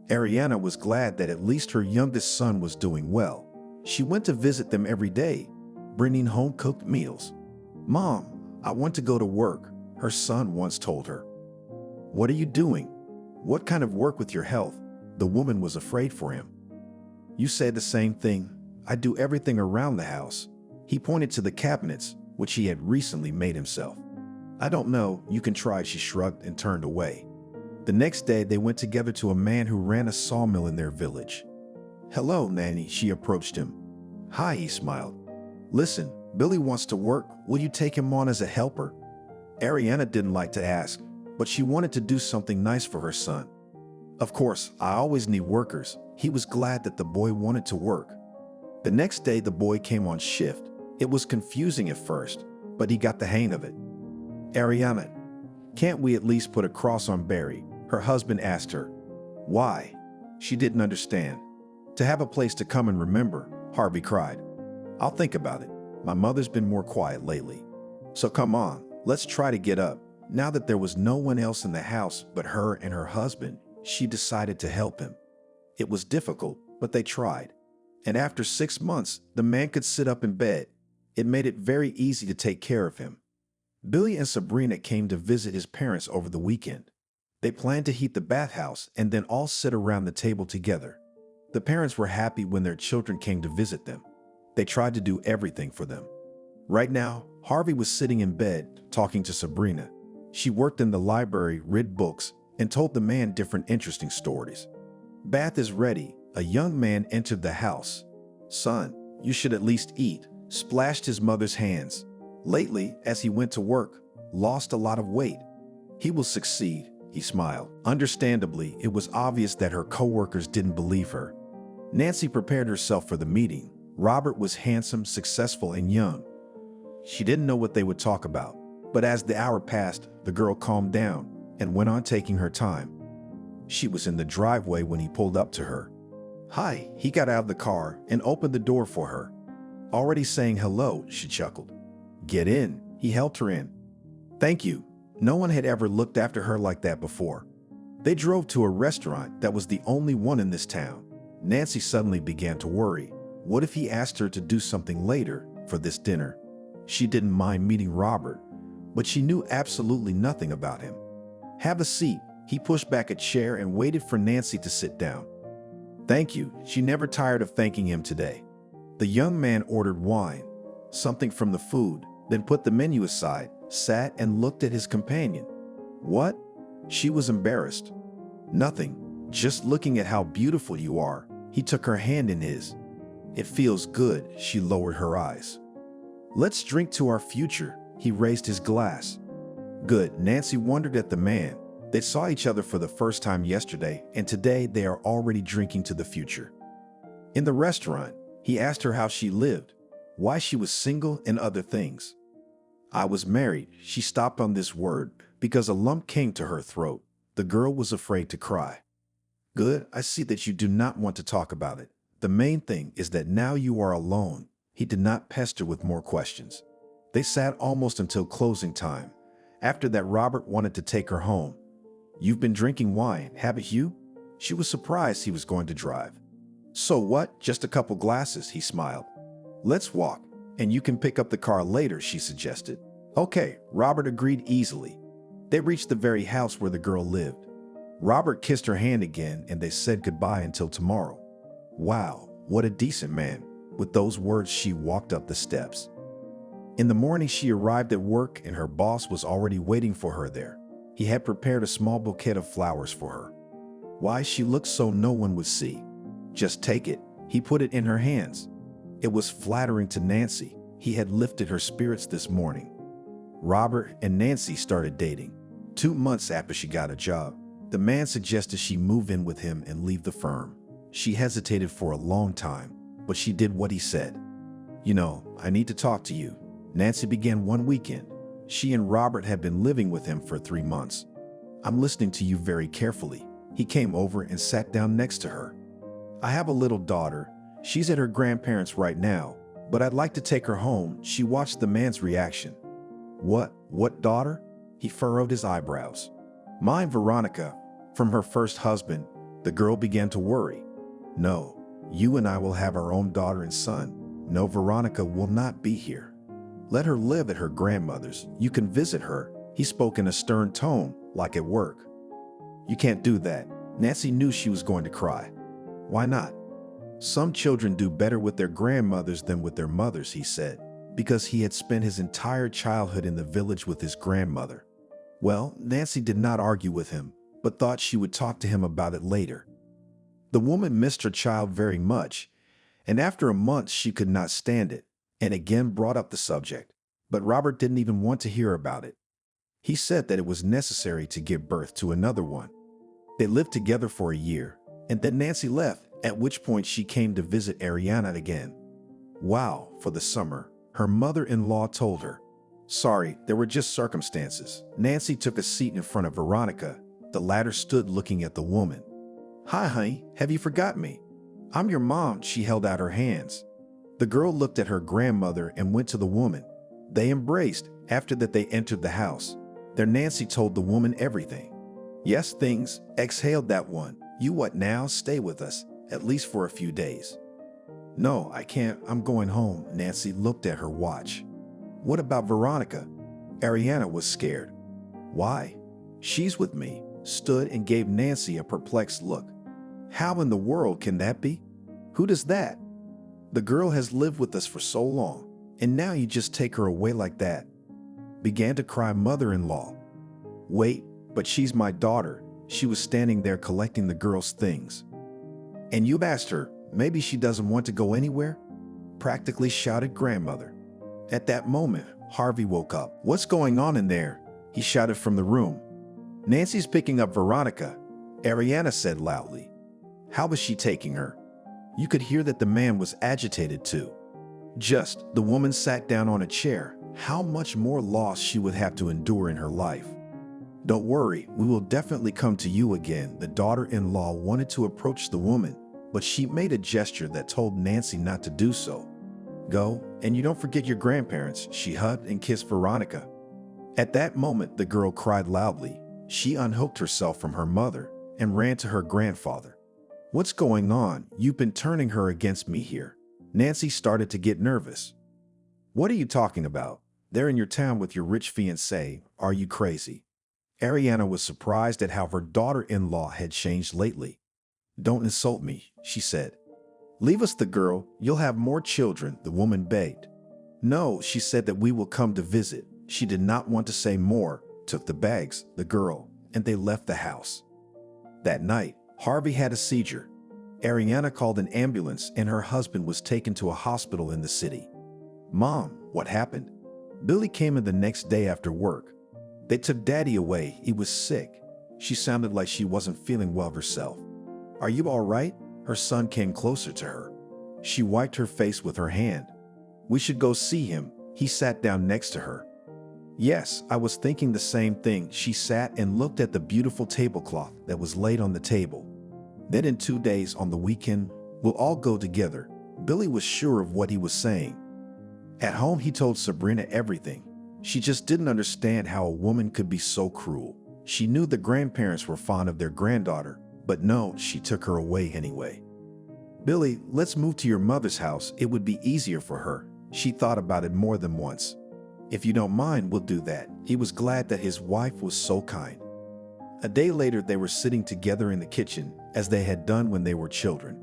Ariana was glad that at least her youngest son was doing well. She went to visit them every day, bringing home-cooked meals. "Mom, I want to go to work," her son once told her. "What are you doing? What kind of work with your health?" The woman was afraid for him. "You said the same thing. I do everything around the house." He pointed to the cabinets, which he had recently made himself. "I don't know, you can try," she shrugged and turned away. The next day, they went together to a man who ran a sawmill in their village. "Hello, Nanny," she approached him. "Hi," he smiled. "Listen, Billy wants to work. Will you take him on as a helper?" Ariana didn't like to ask, but she wanted to do something nice for her son. "Of course, I always need workers." He was glad that the boy wanted to work. The next day, the boy came on shift. It was confusing at first, but he got the hang of it. "Ariana, can't we at least put a cross on Barry?" her husband asked her. "Why?" She didn't understand. "To have a place to come and remember," Harvey cried. "I'll think about it. My mother's been more quiet lately. So come on, let's try to get up." Now that there was no one else in the house but her and her husband, she decided to help him. It was difficult, but they tried. And after 6 months, the man could sit up in bed. It made it very easy to take care of him. Billy and Sabrina came to visit his parents over the weekend. They planned to heat the bathhouse and then all sit around the table together. The parents were happy when their children came to visit them. They tried to do everything for them. Right now, Harvey was sitting in bed, talking to Sabrina. She worked in the library, read books, and told the man different interesting stories. "Bath is ready." A young man entered the house. "Son, you should at least eat," splashed his mother's hands. Lately, as he went to work, lost a lot of weight. "He will succeed," he smiled. Understandably, it was obvious that her co-workers didn't believe her. Nancy prepared herself for the meeting. Robert was handsome, successful, and young. She didn't know what they would talk about, but as the hour passed, the girl calmed down and went on taking her time. She was in the driveway when he pulled up to her. "Hi," he got out of the car and opened the door for her. "Already saying hello," she chuckled. "Get in." He helped her in. "Thank you." No one had ever looked after her like that before. They drove to a restaurant that was the only one in this town. Nancy suddenly began to worry. What if he asked her to do something later for this dinner? She didn't mind meeting Robert, but she knew absolutely nothing about him. "Have a seat." He pushed back a chair and waited for Nancy to sit down. "Thank you." She never tired of thanking him today. The young man ordered wine, something from the food, then put the menu aside, sat and looked at his companion. "What?" She was embarrassed. "Nothing, just looking at how beautiful you are." He took her hand in his. "It feels good." She lowered her eyes. "Let's drink to our future." He raised his glass. "Good." Nancy wondered at the man. They saw each other for the first time yesterday, and today they are already drinking to the future. In the restaurant, he asked her how she lived, why she was single, and other things. "I was married." She stopped on this word because a lump came to her throat. The girl was afraid to cry. "Good, I see that you do not want to talk about it. The main thing is that now you are alone." He did not pester with more questions. They sat almost until closing time. After that, Robert wanted to take her home. "You've been drinking wine, haven't you?" She was surprised he was going to drive. "So what? Just a couple glasses," he smiled. "Let's walk, and you can pick up the car later," she suggested. "Okay," Robert agreed easily. They reached the very house where the girl lived. Robert kissed her hand again, and they said goodbye until tomorrow. Wow, what a decent man. With those words, she walked up the steps. In the morning, she arrived at work, and her boss was already waiting for her there. He had prepared a small bouquet of flowers for her. Why, she looked so no one would see. "Just take it." He put it in her hands. It was flattering to Nancy. He had lifted her spirits this morning. Robert and Nancy started dating. 2 months after she got a job, the man suggested she move in with him and leave the firm. She hesitated for a long time, but she did what he said. "You know, I need to talk to you." Nancy began one weekend. She and Robert had been living with him for 3 months. "I'm listening to you very carefully." He came over and sat down next to her. "I have a little daughter. She's at her grandparents' right now, but I'd like to take her home." She watched the man's reaction. What daughter?" He furrowed his eyebrows. "Mine, Veronica, from her first husband." The girl began to worry. "No, you and I will have our own daughter and son. No, Veronica will not be here. Let her live at her grandmother's. You can visit her." He spoke in a stern tone, like at work. "You can't do that." Nancy knew she was going to cry. "Why not?" "Some children do better with their grandmothers than with their mothers," he said, because he had spent his entire childhood in the village with his grandmother. Well, Nancy did not argue with him, but thought she would talk to him about it later. The woman missed her child very much, and after a month she could not stand it, and again brought up the subject. But Robert didn't even want to hear about it. He said that it was necessary to give birth to another one. They lived together for a year, and then Nancy left, at which point she came to visit Ariana again. Wow, for the summer, her mother-in-law told her. "Sorry, there were just circumstances." Nancy took a seat in front of Veronica. The latter stood looking at the woman. "Hi, honey, have you forgot me?" "I'm your mom." She held out her hands. The girl looked at her grandmother and went to the woman. They embraced. After that, they entered the house. There, Nancy told the woman everything. "Yes, things," exhaled that one. "You what now? Stay with us, at least for a few days." "No, I can't. I'm going home." Nancy looked at her watch. "What about Veronica?" Ariana was scared. "Why?" "She's with me," stood and gave Nancy a perplexed look. "How in the world can that be? Who does that? The girl has lived with us for so long, and now you just take her away like that." Began to cry mother-in-law. "Wait, but she's my daughter." She was standing there collecting the girl's things. "And you've asked her, maybe she doesn't want to go anywhere?" practically shouted grandmother. At that moment, Harvey woke up. "What's going on in there?" he shouted from the room. "Nancy's picking up Veronica," Ariana said loudly. "How was she taking her?" You could hear that the man was agitated too. The woman sat down on a chair. How much more loss she would have to endure in her life. "Don't worry, we will definitely come to you again." The daughter-in-law wanted to approach the woman, but she made a gesture that told Nancy not to do so. "Go, and you don't forget your grandparents." She hugged and kissed Veronica. At that moment, the girl cried loudly. She unhooked herself from her mother and ran to her grandfather. "What's going on? You've been turning her against me here." Nancy started to get nervous. "What are you talking about? They're in your town with your rich fiancé. Are you crazy?" Ariana was surprised at how her daughter-in-law had changed lately. "Don't insult me," she said. "Leave us the girl. You'll have more children," the woman begged. "No," she said, that we will come to visit. She did not want to say more, took the bags, the girl, and they left the house. That night, Harvey had a seizure. Ariana called an ambulance and her husband was taken to a hospital in the city. "Mom, what happened?" Billy came in the next day after work. "They took Daddy away. He was sick." She sounded like she wasn't feeling well herself. "Are you all right?" Her son came closer to her. She wiped her face with her hand. "We should go see him." He sat down next to her. "Yes, I was thinking the same thing." She sat and looked at the beautiful tablecloth that was laid on the table. "Then in 2 days on the weekend, we'll all go together." Billy was sure of what he was saying. At home, he told Sabrina everything. She just didn't understand how a woman could be so cruel. She knew the grandparents were fond of their granddaughter, but no, she took her away anyway. Billy, let's move to your mother's house. It would be easier for her. She thought about it more than once. If you don't mind, we'll do that. He was glad that his wife was so kind. A day later, they were sitting together in the kitchen, as they had done when they were children.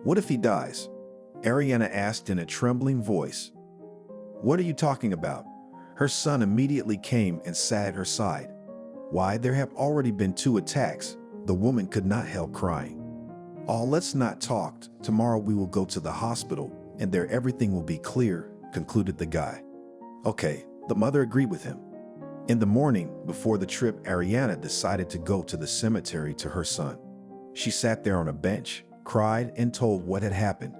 What if he dies? Ariana asked in a trembling voice. What are you talking about? Her son immediately came and sat at her side. Why, there have already been 2 attacks. The woman could not help crying. Oh, let's not talk. Tomorrow we will go to the hospital, and there everything will be clear, concluded the guy. Okay, the mother agreed with him. In the morning, before the trip, Ariana decided to go to the cemetery to her son. She sat there on a bench, cried, and told what had happened.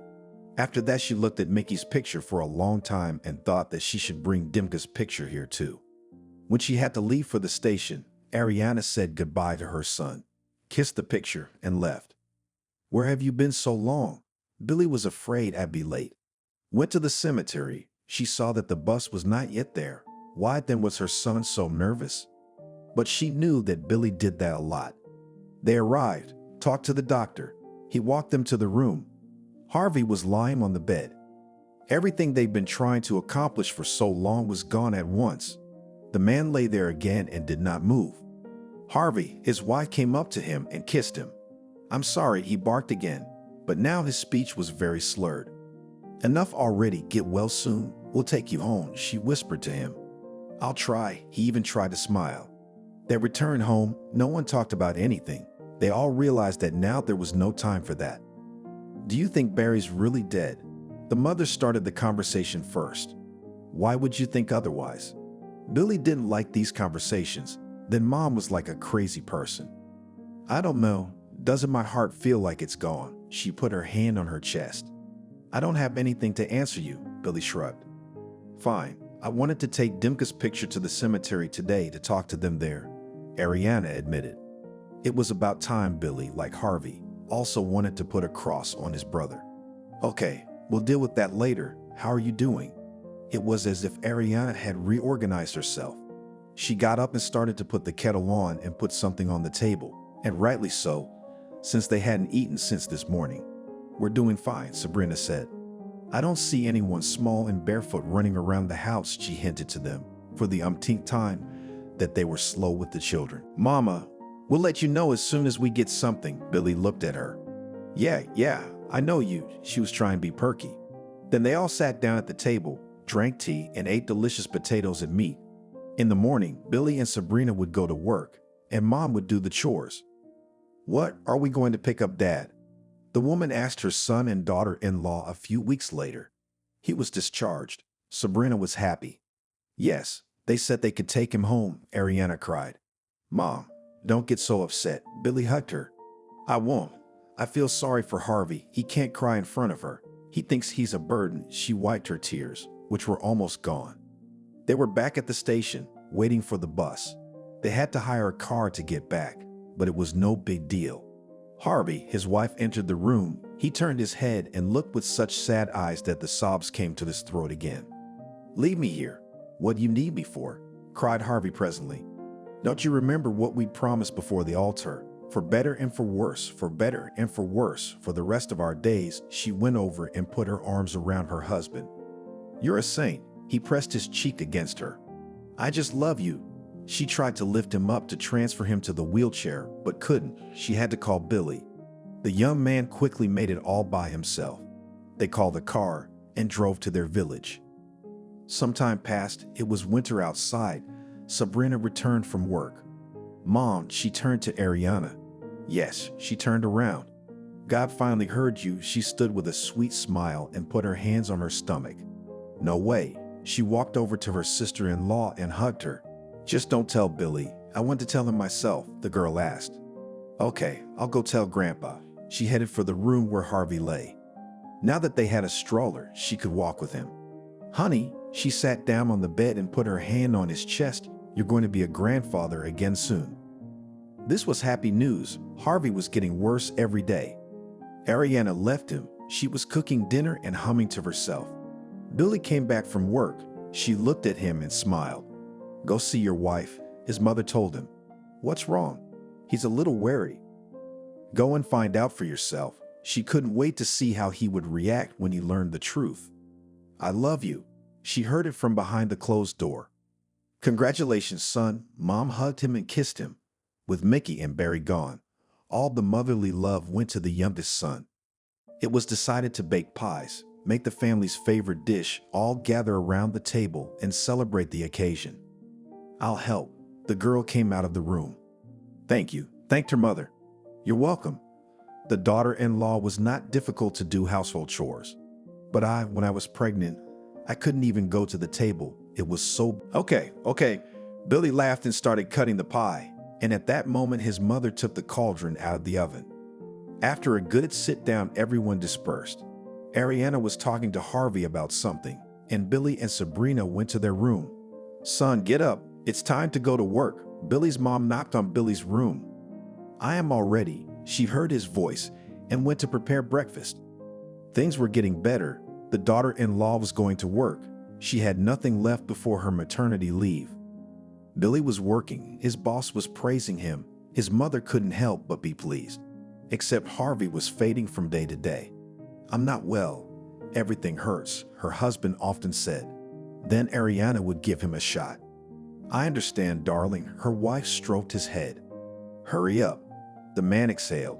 After that, she looked at Mickey's picture for a long time and thought that she should bring Dimka's picture here too. When she had to leave for the station, Ariana said goodbye to her son, kissed the picture, and left. Where have you been so long? Billy was afraid I'd be late. Went to the cemetery. She saw that the bus was not yet there. Why then was her son so nervous? But she knew that Billy did that a lot. They arrived, talked to the doctor. He walked them to the room. Harvey was lying on the bed. Everything they'd been trying to accomplish for so long was gone at once. The man lay there again and did not move. Harvey, his wife, came up to him and kissed him. I'm sorry, he barked again, but now his speech was very slurred. Enough already, get well soon. We'll take you home, she whispered to him. I'll try. He even tried to smile. They returned home. No one talked about anything. They all realized that now there was no time for that. Do you think Barry's really dead? The mother started the conversation first. Why would you think otherwise? Billy didn't like these conversations. Then Mom was like a crazy person. I don't know. Doesn't my heart feel like it's gone? She put her hand on her chest. I don't have anything to answer you, Billy shrugged. Fine. I wanted to take Dimka's picture to the cemetery today to talk to them there, Ariana admitted. It was about time Billy, like Harvey, also wanted to put a cross on his brother. Okay, we'll deal with that later. How are you doing? It was as if Ariana had reorganized herself. She got up and started to put the kettle on and put something on the table, and rightly so, since they hadn't eaten since this morning. We're doing fine, Sabrina said. I don't see anyone small and barefoot running around the house, she hinted to them, for the umpteenth time, that they were slow with the children. Mama, we'll let you know as soon as we get something, Billy looked at her. Yeah, I know you, she was trying to be perky. Then they all sat down at the table, drank tea, and ate delicious potatoes and meat. In the morning, Billy and Sabrina would go to work, and Mom would do the chores. What are we going to pick up, Dad? The woman asked her son and daughter-in-law a few weeks later. He was discharged. Sabrina was happy. Yes, they said they could take him home, Ariana cried. Mom, don't get so upset, Billy hugged her. I won't. I feel sorry for Harvey. He can't cry in front of her. He thinks he's a burden. She wiped her tears, which were almost gone. They were back at the station, waiting for the bus. They had to hire a car to get back, but it was no big deal. Harvey, his wife, entered the room. He turned his head and looked with such sad eyes that the sobs came to his throat again. Leave me here. What do you need me for? Cried Harvey presently. Don't you remember what we promised before the altar? For better and for worse, for better and for worse, for the rest of our days. She went over and put her arms around her husband. You're a saint. He pressed his cheek against her. I just love you. She tried to lift him up to transfer him to the wheelchair, but couldn't. She had to call Billy. The young man quickly made it all by himself. They called a car and drove to their village. Some time passed. It was winter outside. Sabrina returned from work. Mom, she turned to Ariana. Yes, she turned around. God finally heard you. She stood with a sweet smile and put her hands on her stomach. No way. She walked over to her sister-in-law and hugged her. Just don't tell Billy. I want to tell him myself, the girl asked. Okay, I'll go tell Grandpa. She headed for the room where Harvey lay. Now that they had a stroller, she could walk with him. Honey, she sat down on the bed and put her hand on his chest. You're going to be a grandfather again soon. This was happy news. Harvey was getting worse every day. Ariana left him. She was cooking dinner and humming to herself. Billy came back from work. She looked at him and smiled. Go see your wife, his mother told him. What's wrong? He's a little wary. Go and find out for yourself. She couldn't wait to see how he would react when he learned the truth. I love you. She heard it from behind the closed door. Congratulations, son. Mom hugged him and kissed him. With Mickey and Barry gone, all the motherly love went to the youngest son. It was decided to bake pies, make the family's favorite dish, all gather around the table and celebrate the occasion. I'll help. The girl came out of the room. Thank you, thanked her mother. You're welcome. The daughter-in-law was not difficult to do household chores. But when I was pregnant, I couldn't even go to the table. It was so... Okay. Billy laughed and started cutting the pie. And at that moment, his mother took the cauldron out of the oven. After a good sit-down, everyone dispersed. Ariana was talking to Harvey about something, and Billy and Sabrina went to their room. Son, get up. It's time to go to work. Billy's mom knocked on Billy's room. I am all ready. She heard his voice and went to prepare breakfast. Things were getting better. The daughter-in-law was going to work. She had nothing left before her maternity leave. Billy was working. His boss was praising him. His mother couldn't help but be pleased. Except Harvey was fading from day to day. I'm not well. Everything hurts, her husband often said. Then Ariana would give him a shot. I understand, darling. Her wife stroked his head. Hurry up. The man exhaled.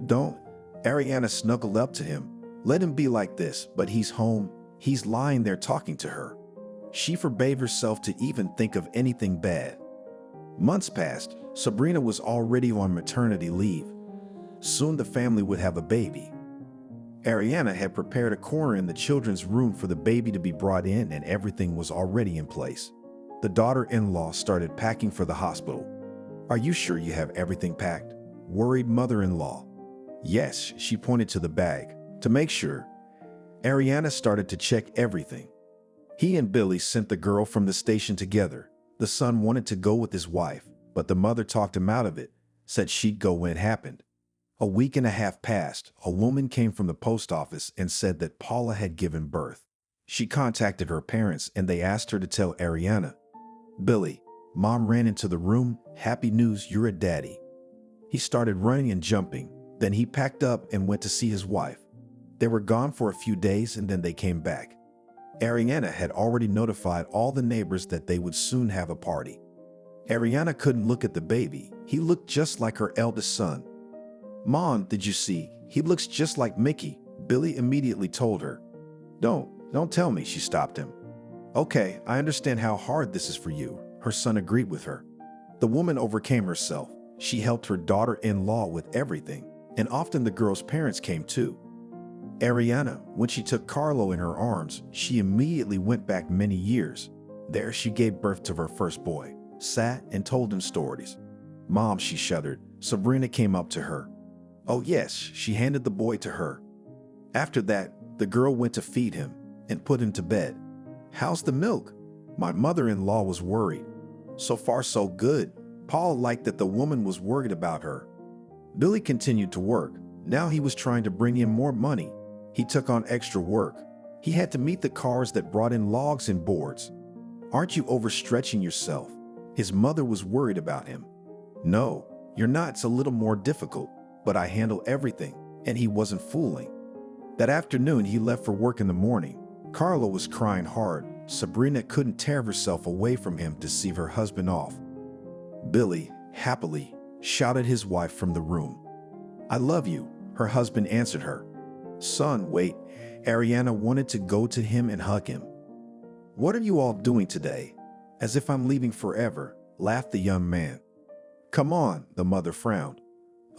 Don't. Ariana snuggled up to him. Let him be like this, but he's home. He's lying there talking to her. She forbade herself to even think of anything bad. Months passed. Sabrina was already on maternity leave. Soon the family would have a baby. Ariana had prepared a corner in the children's room for the baby to be brought in, and everything was already in place. The daughter-in-law started packing for the hospital. Are you sure you have everything packed? Worried mother-in-law. Yes, she pointed to the bag. To make sure, Ariana started to check everything. He and Billy sent the girl from the station together. The son wanted to go with his wife, but the mother talked him out of it, said she'd go when it happened. A week and a half passed. A woman came from the post office and said that Paula had given birth. She contacted her parents and they asked her to tell Ariana. Billy, Mom ran into the room. Happy news, you're a daddy. He started running and jumping. Then he packed up and went to see his wife. They were gone for a few days and then they came back. Ariana had already notified all the neighbors that they would soon have a party. Ariana couldn't look at the baby. He looked just like her eldest son. Mom, did you see? He looks just like Mickey, Billy immediately told her. Don't tell me, she stopped him. Okay, I understand how hard this is for you, her son agreed with her. The woman overcame herself. She helped her daughter-in-law with everything, and often the girl's parents came too. Ariana, when she took Carlo in her arms, she immediately went back many years. There she gave birth to her first boy, sat and told him stories. Mom, she shuddered. Sabrina came up to her. Oh yes, she handed the boy to her. After that, the girl went to feed him and put him to bed. How's the milk? My mother-in-law was worried. So far so good. Paul liked that the woman was worried about her. Billy continued to work. Now he was trying to bring in more money. He took on extra work. He had to meet the cars that brought in logs and boards. Aren't you overstretching yourself? His mother was worried about him. No, you're not. It's a little more difficult, but I handle everything, and he wasn't fooling. That afternoon, he left for work in the morning. Carlo was crying hard. Sabrina couldn't tear herself away from him to see her husband off. Billy, happily, shouted his wife from the room. I love you, her husband answered her. Son, wait. Ariana wanted to go to him and hug him. What are you all doing today? As if I'm leaving forever, laughed the young man. Come on, the mother frowned.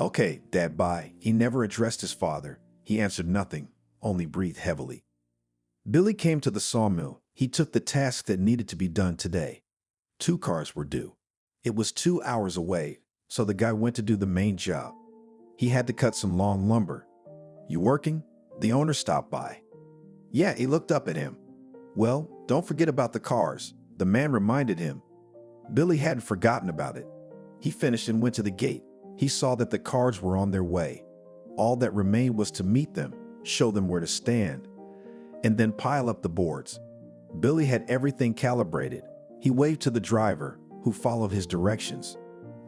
Okay, Dad, bye. He never addressed his father. He answered nothing, only breathed heavily. Billy came to the sawmill. He took the task that needed to be done today. 2 cars were due. It was 2 hours away, so the guy went to do the main job. He had to cut some long lumber. You working? The owner stopped by. Yeah, he looked up at him. Well, don't forget about the cars, the man reminded him. Billy hadn't forgotten about it. He finished and went to the gate. He saw that the cars were on their way. All that remained was to meet them, show them where to stand, and then pile up the boards. Billy had everything calibrated. He waved to the driver, who followed his directions.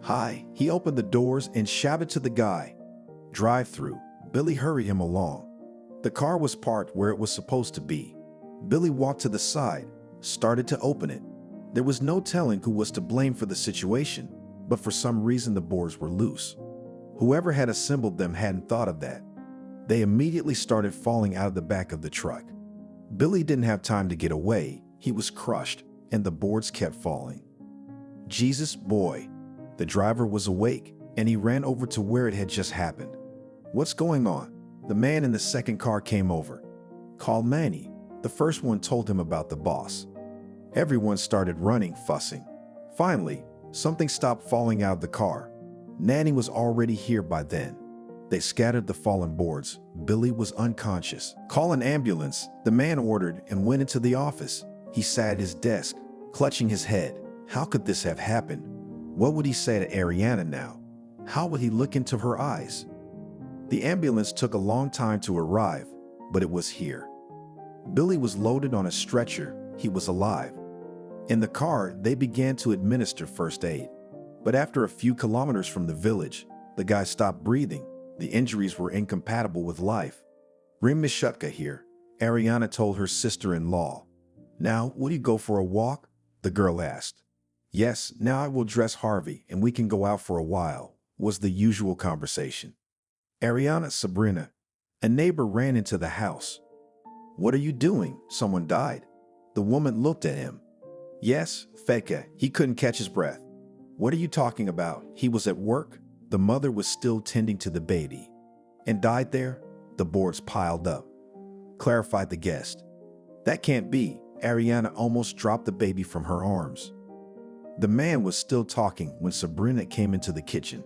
Hi, he opened the doors and shouted to the guy. Drive-through. Billy hurried him along. The car was parked where it was supposed to be. Billy walked to the side, started to open it. There was no telling who was to blame for the situation, but for some reason the boards were loose. Whoever had assembled them hadn't thought of that. They immediately started falling out of the back of the truck. Billy didn't have time to get away. He was crushed, and the boards kept falling. Jesus, boy. The driver was awake, and he ran over to where it had just happened. What's going on? The man in the second car came over. Call Manny. The first one told him about the boss. Everyone started running, fussing. Finally, something stopped falling out of the car. Nanny was already here by then. They scattered the fallen boards. Billy was unconscious. Call an ambulance, the man ordered, and went into the office. He sat at his desk, clutching his head. How could this have happened? What would he say to Ariana now? How would he look into her eyes? The ambulance took a long time to arrive, but it was here. Billy was loaded on a stretcher. He was alive. In the car, they began to administer first aid. But after a few kilometers from the village, the guy stopped breathing. The injuries were incompatible with life. Bring Miss Shutka here, Ariana told her sister-in-law. Now, will you go for a walk? The girl asked. Yes, now I will dress Harvey and we can go out for a while, was the usual conversation. Ariana, Sabrina. A neighbor ran into the house. What are you doing? Someone died. The woman looked at him. Yes, Fedka. He couldn't catch his breath. What are you talking about? He was at work. The mother was still tending to the baby. And died there? The boards piled up. Clarified the guest. That can't be. Ariana almost dropped the baby from her arms. The man was still talking when Sabrina came into the kitchen.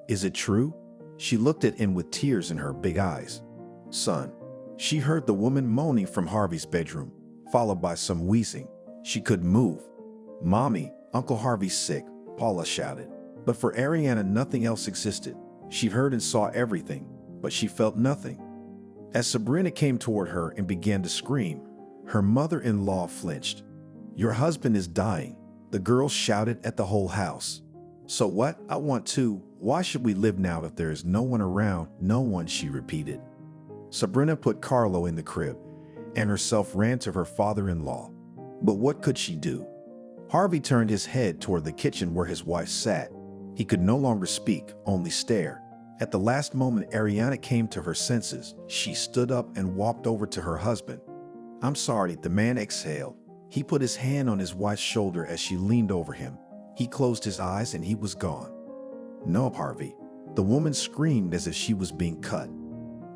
Is it true? She looked at him with tears in her big eyes. Son. She heard the woman moaning from Harvey's bedroom, followed by some wheezing. She couldn't move. Mommy, Uncle Harvey's sick, Paula shouted. But for Ariana, nothing else existed. She heard and saw everything, but she felt nothing. As Sabrina came toward her and began to scream, her mother-in-law flinched. Your husband is dying, the girl shouted at the whole house. So what? I want to. Why should we live now if there is no one around? No one, she repeated. Sabrina put Carlo in the crib and herself ran to her father-in-law. But what could she do? Harvey turned his head toward the kitchen where his wife sat. He could no longer speak, only stare. At the last moment, Ariana came to her senses. She stood up and walked over to her husband. I'm sorry, the man exhaled. He put his hand on his wife's shoulder as she leaned over him. He closed his eyes and he was gone. No, Harvey. The woman screamed as if she was being cut.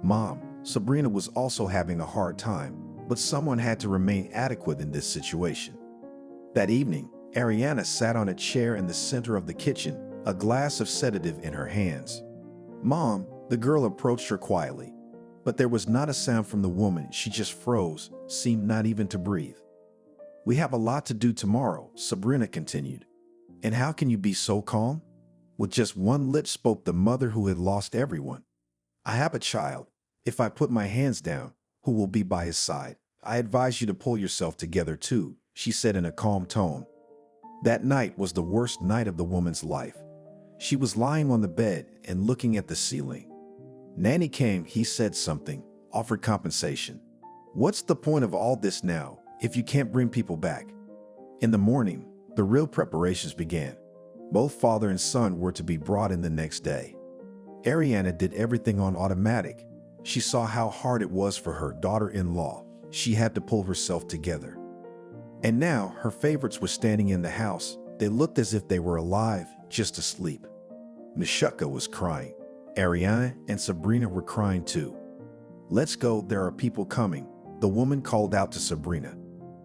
Mom, Sabrina was also having a hard time, but someone had to remain adequate in this situation. That evening, Ariana sat on a chair in the center of the kitchen, a glass of sedative in her hands. Mom, the girl approached her quietly. But there was not a sound from the woman. She just froze, seemed not even to breathe. We have a lot to do tomorrow, Sabrina continued. And how can you be so calm? With just one lip spoke the mother who had lost everyone. I have a child. If I put my hands down, who will be by his side? I advise you to pull yourself together too, she said in a calm tone. That night was the worst night of the woman's life. She was lying on the bed and looking at the ceiling. Nanny came, he said something, offered compensation. What's the point of all this now, if you can't bring people back? In the morning, the real preparations began. Both father and son were to be brought in the next day. Ariana did everything on automatic. She saw how hard it was for her daughter-in-law. She had to pull herself together. And now her favorites were standing in the house. They looked as if they were alive, just asleep. Nishuka was crying. Ariana and Sabrina were crying too. Let's go, there are people coming, the woman called out to Sabrina.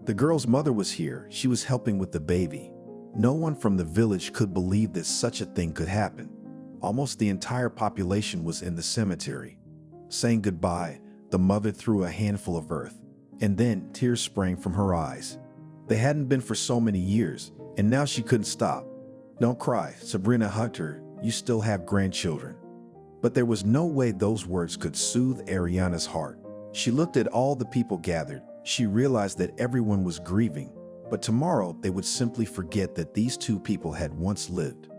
The girl's mother was here. She was helping with the baby. No one from the village could believe that such a thing could happen. Almost the entire population was in the cemetery. Saying goodbye, the mother threw a handful of earth, and then tears sprang from her eyes. They hadn't been for so many years, and now she couldn't stop. Don't cry, Sabrina hugged her. You still have grandchildren. But there was no way those words could soothe Ariana's heart. She looked at all the people gathered. She realized that everyone was grieving, but tomorrow they would simply forget that these two people had once lived.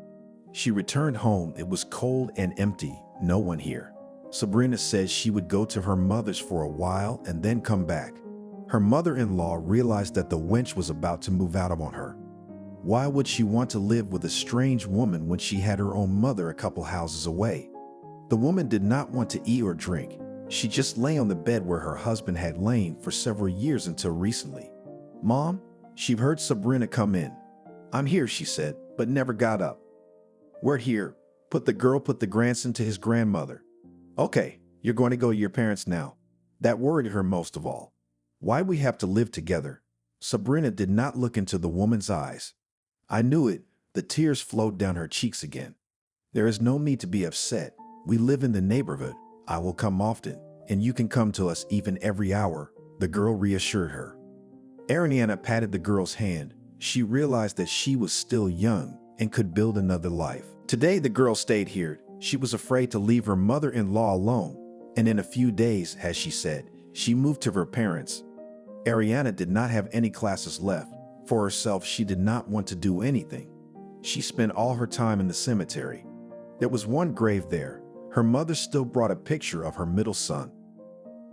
She returned home. It was cold and empty, no one here. Sabrina said she would go to her mother's for a while and then come back. Her mother-in-law realized that the wench was about to move out on her. Why would she want to live with a strange woman when she had her own mother a couple houses away? The woman did not want to eat or drink. She just lay on the bed where her husband had lain for several years until recently. "Mom," she heard Sabrina come in. "I'm here," she said, but never got up. "We're here." Put the grandson to his grandmother. "Okay, you're going to go to your parents now." That worried her most of all. Why we have to live together? Sabrina did not look into the woman's eyes. I knew it. The tears flowed down her cheeks again. "There is no need to be upset. We live in the neighborhood. I will come often, and you can come to us even every hour," the girl reassured her. Ariana patted the girl's hand. She realized that she was still young and could build another life. Today, the girl stayed here. She was afraid to leave her mother-in-law alone, and in a few days, as she said, she moved to her parents. Ariana did not have any classes left. For herself, she did not want to do anything. She spent all her time in the cemetery. There was one grave there. Her mother still brought a picture of her middle son.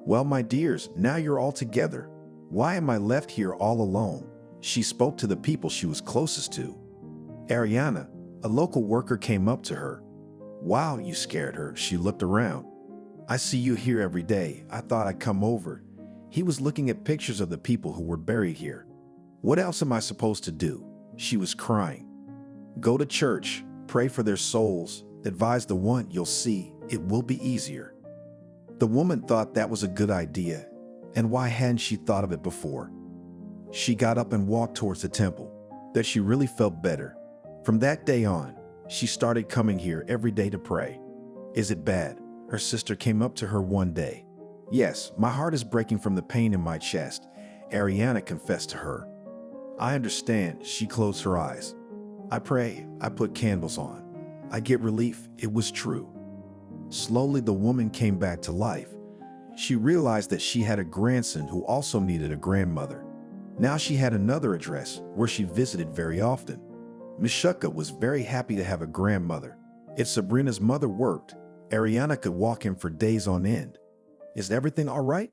"Well, my dears, now you're all together. Why am I left here all alone?" She spoke to the people she was closest to. Ariana, a local worker, came up to her. "Wow, you scared her." She looked around. "I see you here every day. I thought I'd come over." He was looking at pictures of the people who were buried here. "What else am I supposed to do?" She was crying. "Go to church, pray for their souls, advise the one. You'll see, it will be easier." The woman thought that was a good idea, and why hadn't she thought of it before? She got up and walked towards the temple. That she really felt better. From that day on, she started coming here every day to pray. "Is it bad?" Her sister came up to her one day. "Yes, my heart is breaking from the pain in my chest," Ariana confessed to her. "I understand." She closed her eyes. "I pray, I put candles on. I get relief." It was true. Slowly, the woman came back to life. She realized that she had a grandson who also needed a grandmother. Now she had another address where she visited very often. Mishka was very happy to have a grandmother. If Sabrina's mother worked, Ariana could walk him for days on end. "Is everything all right?"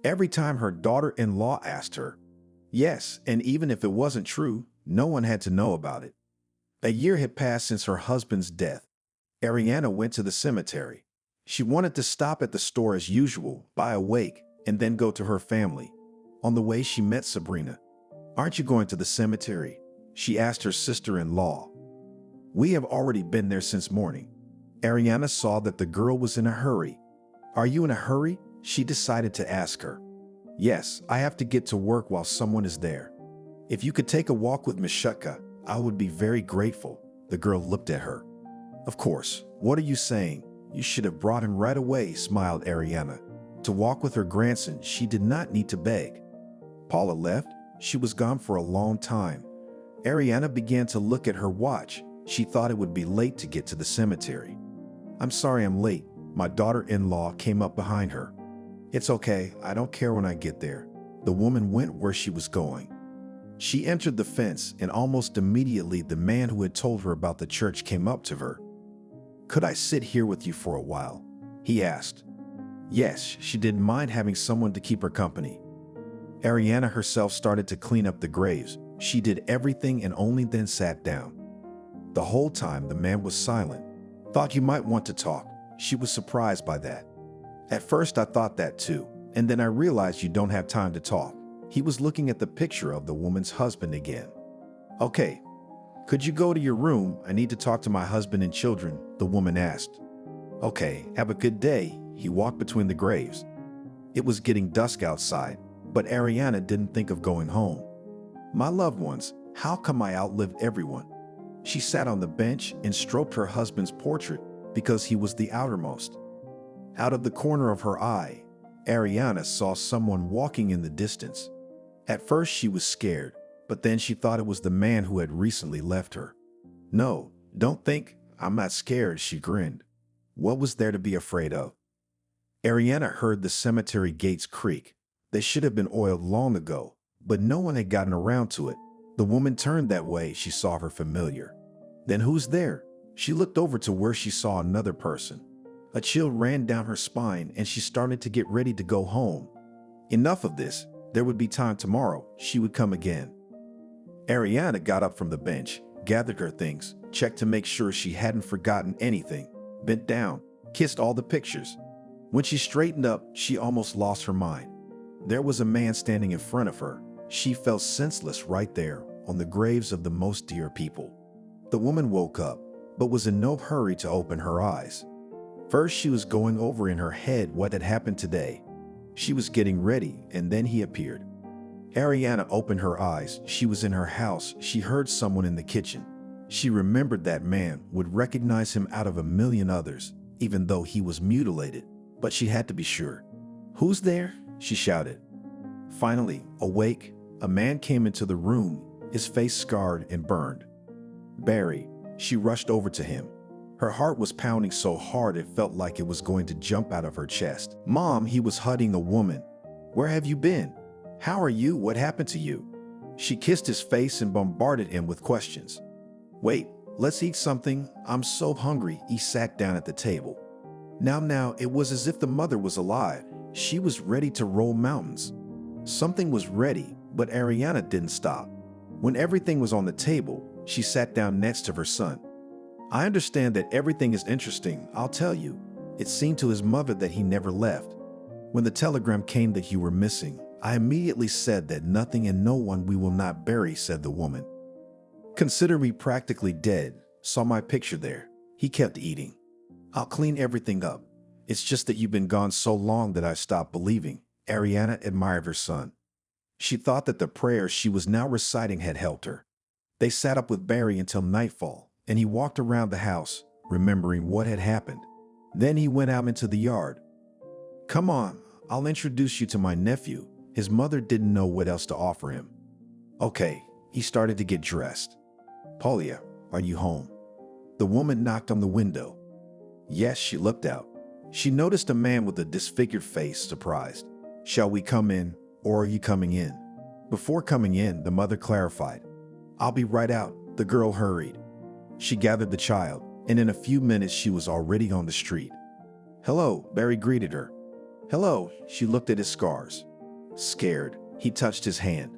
Every time her daughter-in-law asked her. Yes, and even if it wasn't true, no one had to know about it. A year had passed since her husband's death. Ariana went to the cemetery. She wanted to stop at the store as usual, buy a wake, and then go to her family. On the way, she met Sabrina. "Aren't you going to the cemetery?" she asked her sister-in-law. "We have already been there since morning." Ariana saw that the girl was in a hurry. "Are you in a hurry?" she decided to ask her. "Yes, I have to get to work while someone is there. If you could take a walk with Mishka, I would be very grateful." The girl looked at her. "Of course. What are you saying? You should have brought him right away," smiled Ariana. To walk with her grandson, she did not need to beg. Paula left. She was gone for a long time. Ariana began to look at her watch. She thought it would be late to get to the cemetery. "I'm sorry I'm late." My daughter-in-law came up behind her. "It's okay. I don't care when I get there." The woman went where she was going. She entered the fence, and almost immediately the man who had told her about the church came up to her. "Could I sit here with you for a while?" he asked. Yes, she didn't mind having someone to keep her company. Ariana herself started to clean up the graves. She did everything and only then sat down. The whole time the man was silent. "Thought you might want to talk." She was surprised by that. "At first I thought that too, and then I realized you don't have time to talk." He was looking at the picture of the woman's husband again. "Okay, could you go to your room? I need to talk to my husband and children," the woman asked. "Okay, have a good day." He walked between the graves. It was getting dusk outside, but Ariana didn't think of going home. "My loved ones, how come I outlived everyone?" She sat on the bench and stroked her husband's portrait because he was the outermost. Out of the corner of her eye, Ariana saw someone walking in the distance. At first she was scared, but then she thought it was the man who had recently left her. "No, don't think. I'm not scared," she grinned. What was there to be afraid of? Ariana heard the cemetery gates creak. They should have been oiled long ago, but no one had gotten around to it. The woman turned that way. She saw her familiar. "Then who's there?" She looked over to where she saw another person. A chill ran down her spine and she started to get ready to go home. Enough of this. There would be time tomorrow. She would come again. Ariana got up from the bench, gathered her things, checked to make sure she hadn't forgotten anything, bent down, kissed all the pictures. When she straightened up, she almost lost her mind. There was a man standing in front of her. She fell senseless right there on the graves of the most dear people. The woman woke up, but was in no hurry to open her eyes. First, she was going over in her head what had happened today. She was getting ready, and then he appeared. Ariana opened her eyes. She was in her house. She heard someone in the kitchen. She remembered that man, would recognize him out of a million others, even though he was mutilated. But she had to be sure. "Who's there?" she shouted. Finally, awake, a man came into the room, his face scarred and burned. "Barry." She rushed over to him. Her heart was pounding so hard it felt like it was going to jump out of her chest. "Mom," he was hugging a woman. "Where have you been? How are you? What happened to you?" She kissed his face and bombarded him with questions. "Wait, let's eat something. I'm so hungry." He sat down at the table. Now, it was as if the mother was alive. She was ready to roll mountains. Something was ready, but Ariana didn't stop. When everything was on the table, she sat down next to her son. "I understand that everything is interesting, I'll tell you." It seemed to his mother that he never left. "When the telegram came that you were missing, I immediately said that nothing and no one we will not bury," said the woman. "Consider me practically dead. Saw my picture there." He kept eating. "I'll clean everything up. It's just that you've been gone so long that I stopped believing." Ariana admired her son. She thought that the prayers she was now reciting had helped her. They sat up with Barry until nightfall, and he walked around the house, remembering what had happened. Then he went out into the yard. "Come on, I'll introduce you to my nephew." His mother didn't know what else to offer him. "Okay." He started to get dressed. "Paulia, are you home?" The woman knocked on the window. Yes, she looked out. She noticed a man with a disfigured face, surprised. "Shall we come in, or are you coming in?" Before coming in, the mother clarified. "I'll be right out." The girl hurried. She gathered the child, and in a few minutes she was already on the street. "Hello," Barry greeted her. "Hello." She looked at his scars. Scared, he touched his hand.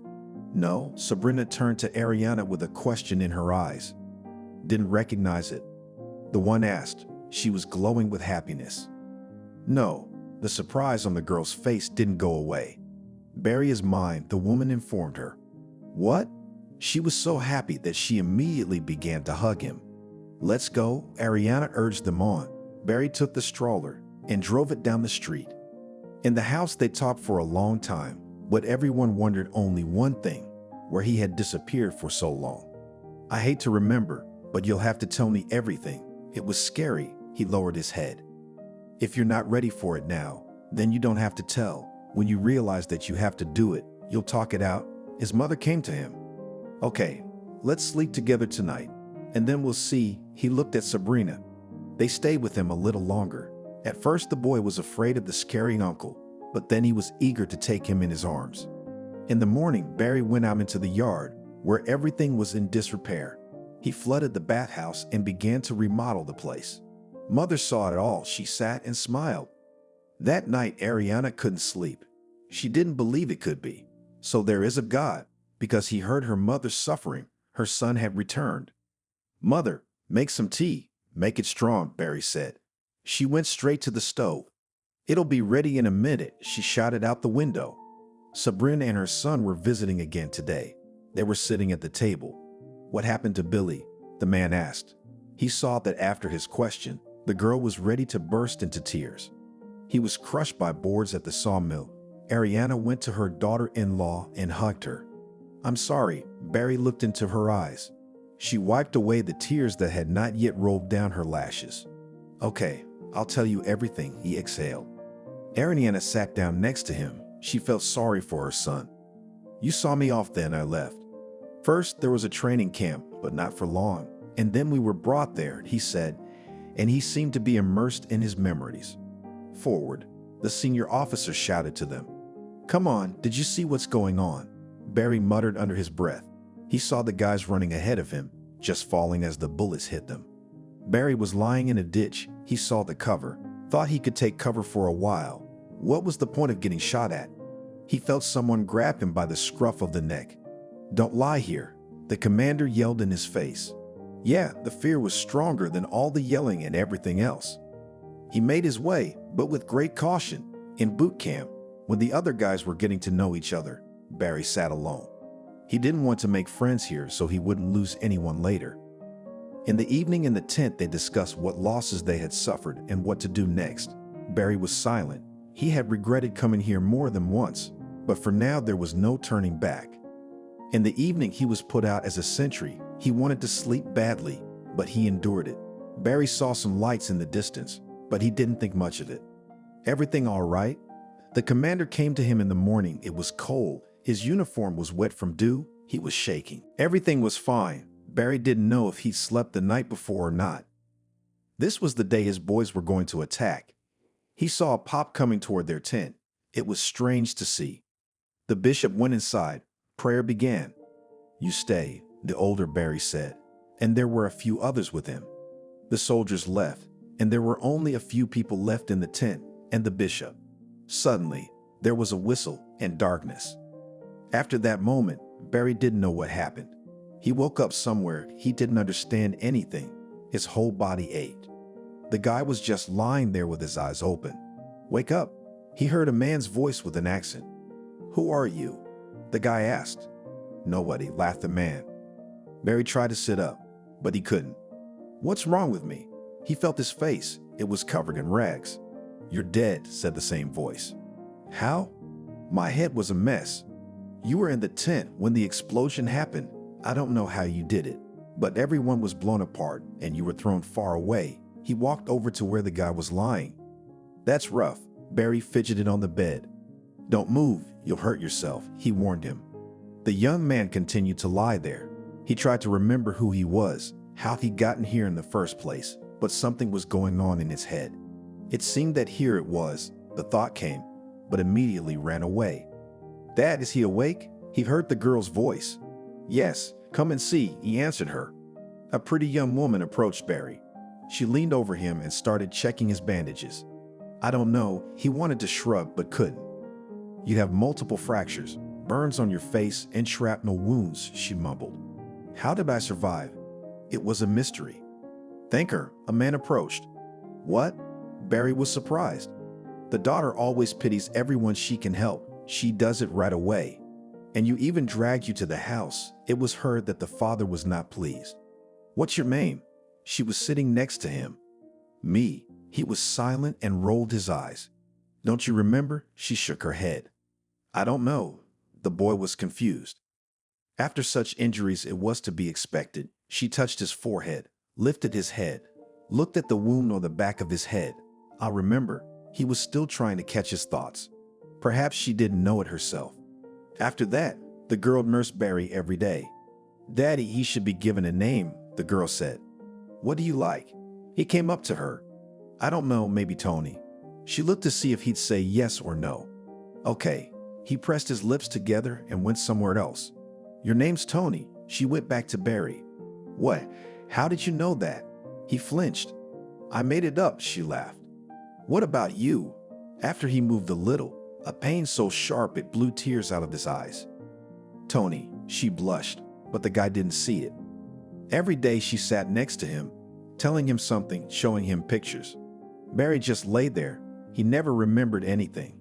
"No." Sabrina turned to Ariana with a question in her eyes. "Didn't recognize it?" the one asked. She was glowing with happiness. "No." The surprise on the girl's face didn't go away. "Barry is mine," the woman informed her. "What?" She was so happy that she immediately began to hug him. "Let's go," Ariana urged them on. Barry took the stroller and drove it down the street. In the house they talked for a long time, but everyone wondered only one thing, where he had disappeared for so long. "I hate to remember, but you'll have to tell me everything. It was scary." He lowered his head. "If you're not ready for it now, then you don't have to tell. When you realize that you have to do it, you'll talk it out." His mother came to him. "Okay, let's sleep together tonight, and then we'll see." He looked at Sabrina. They stayed with him a little longer. At first the boy was afraid of the scary uncle, but then he was eager to take him in his arms. In the morning, Barry went out into the yard, where everything was in disrepair. He flooded the bathhouse and began to remodel the place. Mother saw it all. She sat and smiled. That night, Ariana couldn't sleep. She didn't believe it could be. So there is a God, because he heard her mother's suffering. Her son had returned. "Mother, make some tea. Make it strong," Barry said. She went straight to the stove. "It'll be ready in a minute," she shouted out the window. Sabrina and her son were visiting again today. They were sitting at the table. "What happened to Billy?" the man asked. He saw that after his question, the girl was ready to burst into tears. "He was crushed by boards at the sawmill." Ariana went to her daughter-in-law and hugged her. "I'm sorry." Barry looked into her eyes. She wiped away the tears that had not yet rolled down her lashes. "Okay, I'll tell you everything," he exhaled. Ariana sat down next to him. She felt sorry for her son. "You saw me off then I left. First, there was a training camp, but not for long. And then we were brought there," he said, and he seemed to be immersed in his memories. "Forward," the senior officer shouted to them. "Come on, did you see what's going on?" Barry muttered under his breath. He saw the guys running ahead of him, just falling as the bullets hit them. Barry was lying in a ditch. He saw the cover, thought he could take cover for a while. What was the point of getting shot at? He felt someone grab him by the scruff of the neck. "Don't lie here," the commander yelled in his face. Yeah, the fear was stronger than all the yelling and everything else. He made his way, but with great caution. In boot camp, when the other guys were getting to know each other, Barry sat alone. He didn't want to make friends here so he wouldn't lose anyone later. In the evening in the tent, they discussed what losses they had suffered and what to do next. Barry was silent. He had regretted coming here more than once, but for now there was no turning back. In the evening, he was put out as a sentry. He wanted to sleep badly, but he endured it. Barry saw some lights in the distance, but he didn't think much of it. "Everything all right?" The commander came to him in the morning. It was cold. His uniform was wet from dew. He was shaking. Everything was fine. Barry didn't know if he'd slept the night before or not. This was the day his boys were going to attack. He saw a pop coming toward their tent. It was strange to see. The bishop went inside. Prayer began. "You stay," the older Barry said, and there were a few others with him. The soldiers left, and there were only a few people left in the tent and the bishop. Suddenly, there was a whistle and darkness. After that moment, Barry didn't know what happened. He woke up somewhere. He didn't understand anything. His whole body ached. The guy was just lying there with his eyes open. "Wake up," he heard a man's voice with an accent. "Who are you?" the guy asked. "Nobody," laughed the man. Barry tried to sit up, but he couldn't. "What's wrong with me?" He felt his face. It was covered in rags. "You're dead," said the same voice. "How?" "My head was a mess. You were in the tent when the explosion happened. I don't know how you did it, but everyone was blown apart and you were thrown far away." He walked over to where the guy was lying. "That's rough." Barry fidgeted on the bed. "Don't move, you'll hurt yourself," he warned him. The young man continued to lie there. He tried to remember who he was, how he'd gotten here in the first place, but something was going on in his head. It seemed that here it was. The thought came, but immediately ran away. "Dad, is he awake?" He heard the girl's voice. "Yes, come and see," he answered her. A pretty young woman approached Barry. She leaned over him and started checking his bandages. "I don't know," he wanted to shrug but couldn't. "You have multiple fractures, burns on your face, and shrapnel wounds," she mumbled. "How did I survive?" It was a mystery. "Thank her," a man approached. "What?" Barry was surprised. "The daughter always pities everyone she can help. She does it right away. And you even dragged you to the house." It was heard that the father was not pleased. "What's your name?" She was sitting next to him. "Me." He was silent and rolled his eyes. "Don't you remember?" She shook her head. "I don't know." The boy was confused. After such injuries, it was to be expected. She touched his forehead, lifted his head, looked at the wound on the back of his head. "I remember." He was still trying to catch his thoughts. Perhaps she didn't know it herself. After that, the girl nursed Barry every day. "Daddy, he should be given a name," the girl said. "What do you like?" He came up to her. "I don't know, maybe Tony." She looked to see if he'd say yes or no. "Okay." He pressed his lips together and went somewhere else. "Your name's Tony." She went back to Barry. "What? How did you know that?" He flinched. "I made it up," she laughed. "What about you?" After he moved a little, a pain so sharp it blew tears out of his eyes. "Tony," she blushed, but the guy didn't see it. Every day she sat next to him, telling him something, showing him pictures. Barry just lay there. He never remembered anything.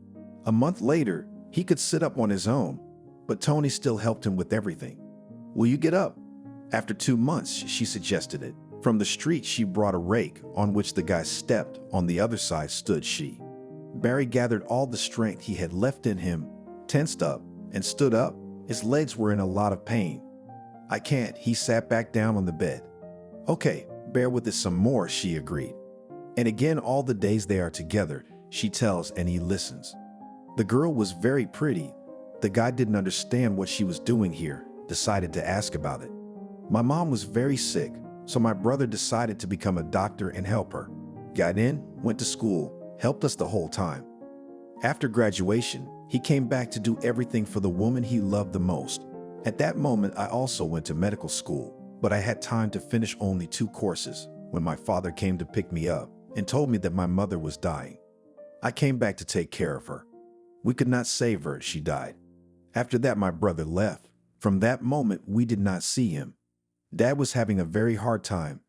A month later, he could sit up on his own, but Tony still helped him with everything. "Will you get up?" After 2 months, she suggested it. From the street, she brought a rake on which the guy stepped. On the other side stood she. Barry gathered all the strength he had left in him, tensed up, and stood up. His legs were in a lot of pain. "I can't." He sat back down on the bed. "Okay, bear with it some more," she agreed. And again, all the days they are together, she tells and he listens. The girl was very pretty. The guy didn't understand what she was doing here, decided to ask about it. "My mom was very sick, so my brother decided to become a doctor and help her. Got in, went to school, helped us the whole time. After graduation, he came back to do everything for the woman he loved the most. At that moment, I also went to medical school, but I had time to finish only 2 courses. when my father came to pick me up and told me that my mother was dying. I came back to take care of her. We could not save her, she died. After that, my brother left. From that moment, we did not see him. Dad was having a very hard time.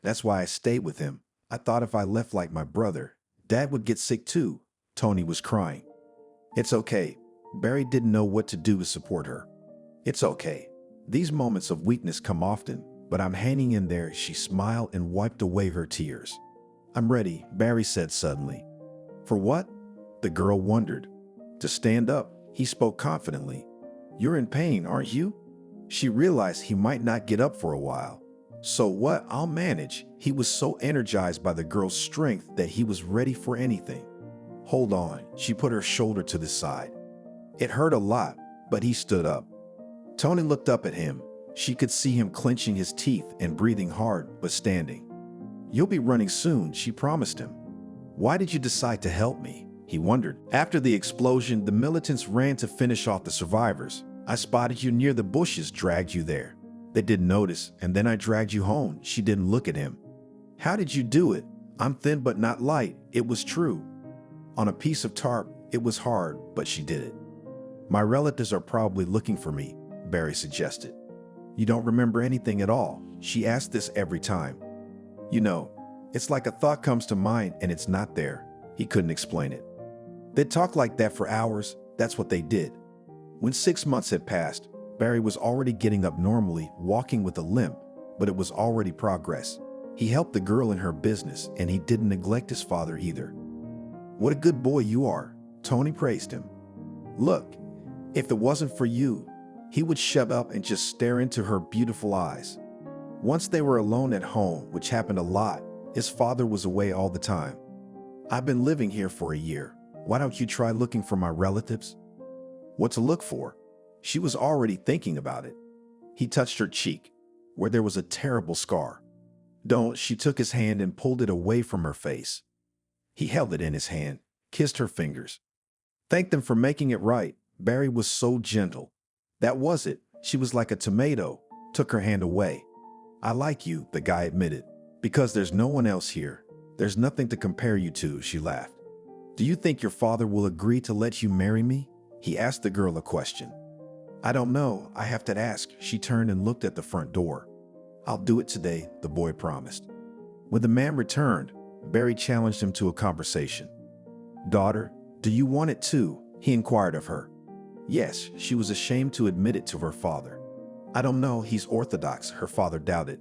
That's why I stayed with him. I thought if I left like my brother, Dad would get sick too. Tony was crying. It's okay. Barry didn't know what to do to support her. It's okay. These moments of weakness come often, but I'm hanging in there. She smiled and wiped away her tears. I'm ready, Barry said suddenly. For what? The girl wondered. To stand up, he spoke confidently. You're in pain, aren't you? She realized he might not get up for a while. So what? I'll manage. He was so energized by the girl's strength that he was ready for anything. Hold on, she put her shoulder to the side. It hurt a lot, but he stood up. Tony looked up at him. She could see him clenching his teeth and breathing hard, but standing. You'll be running soon, she promised him. Why did you decide to help me? He wondered. After the explosion, the militants ran to finish off the survivors. I spotted you near the bushes, dragged you there. They didn't notice, and then I dragged you home. She didn't look at him. How did you do it? I'm thin but not light. It was true. On a piece of tarp, it was hard, but she did it. My relatives are probably looking for me, Barry suggested. You don't remember anything at all? She asked this every time. You know, it's like a thought comes to mind and it's not there. He couldn't explain it. They'd talk like that for hours. That's what they did. When 6 months had passed, Barry was already getting up normally, walking with a limp, but it was already progress. He helped the girl in her business, and he didn't neglect his father either. What a good boy you are, Tony praised him. Look, if it wasn't for you, he would shut up and just stare into her beautiful eyes. Once they were alone at home, which happened a lot, his father was away all the time. I've been living here for a year. Why don't you try looking for my relatives? What to look for? She was already thinking about it. He touched her cheek, where there was a terrible scar. Don't, she took his hand and pulled it away from her face. He held it in his hand, kissed her fingers. Thank them for making it right. Barry was so gentle. That was it. She was like a tomato, took her hand away. I like you, the guy admitted, because there's no one else here. There's nothing to compare you to, she laughed. Do you think your father will agree to let you marry me? He asked the girl a question. I don't know. I have to ask. She turned and looked at the front door. I'll do it today, the boy promised. When the man returned, Barry challenged him to a conversation. Daughter, do you want it too? He inquired of her. Yes, she was ashamed to admit it to her father. I don't know, he's Orthodox, her father doubted.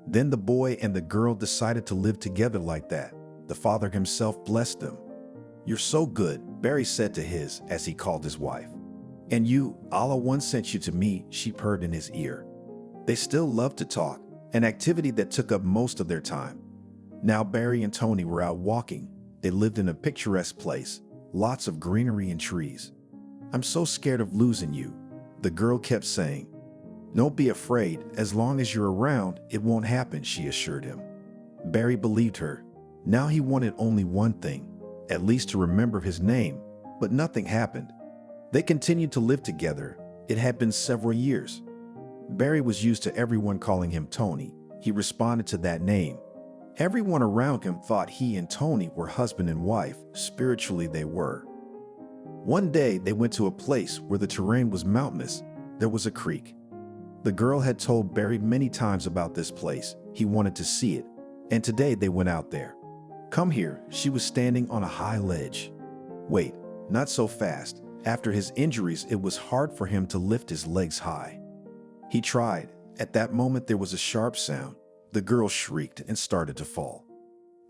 Then the boy and the girl decided to live together like that. The father himself blessed them. You're so good, Barry said to his as he called his wife. And you, Allah once sent you to me, she purred in his ear. They still loved to talk, an activity that took up most of their time. Now Barry and Tony were out walking. They lived in a picturesque place, lots of greenery and trees. I'm so scared of losing you, the girl kept saying. Don't be afraid, as long as you're around, it won't happen, she assured him. Barry believed her. Now he wanted only one thing, at least to remember his name, but nothing happened. They continued to live together. It had been several years. Barry was used to everyone calling him Tony. He responded to that name. Everyone around him thought he and Tony were husband and wife. Spiritually, they were. One day, they went to a place where the terrain was mountainous. There was a creek. The girl had told Barry many times about this place. He wanted to see it, and today they went out there. Come here, she was standing on a high ledge. Wait, not so fast. After his injuries, it was hard for him to lift his legs high. He tried. At that moment, there was a sharp sound. The girl shrieked and started to fall.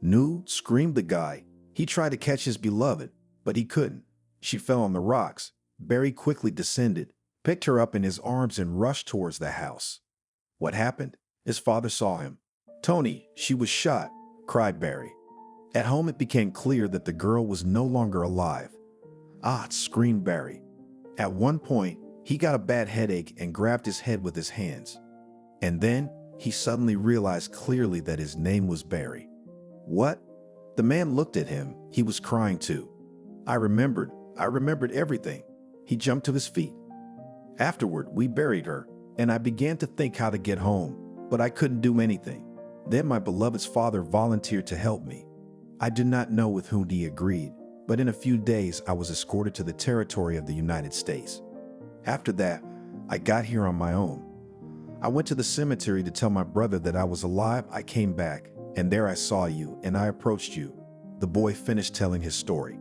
No, screamed the guy. He tried to catch his beloved, but he couldn't. She fell on the rocks. Barry quickly descended, picked her up in his arms and rushed towards the house. What happened? His father saw him. Tony, she was shot, cried Barry. At home, it became clear that the girl was no longer alive. Ah, screamed Barry. At one point, he got a bad headache and grabbed his head with his hands. And then, he suddenly realized clearly that his name was Barry. What? The man looked at him. He was crying too. I remembered everything. He jumped to his feet. Afterward, we buried her, and I began to think how to get home, but I couldn't do anything. Then my beloved's father volunteered to help me. I do not know with whom he agreed, but in a few days I was escorted to the territory of the United States. After that, I got here on my own. I went to the cemetery to tell my brother that I was alive. I came back, and there I saw you, and I approached you." The boy finished telling his story.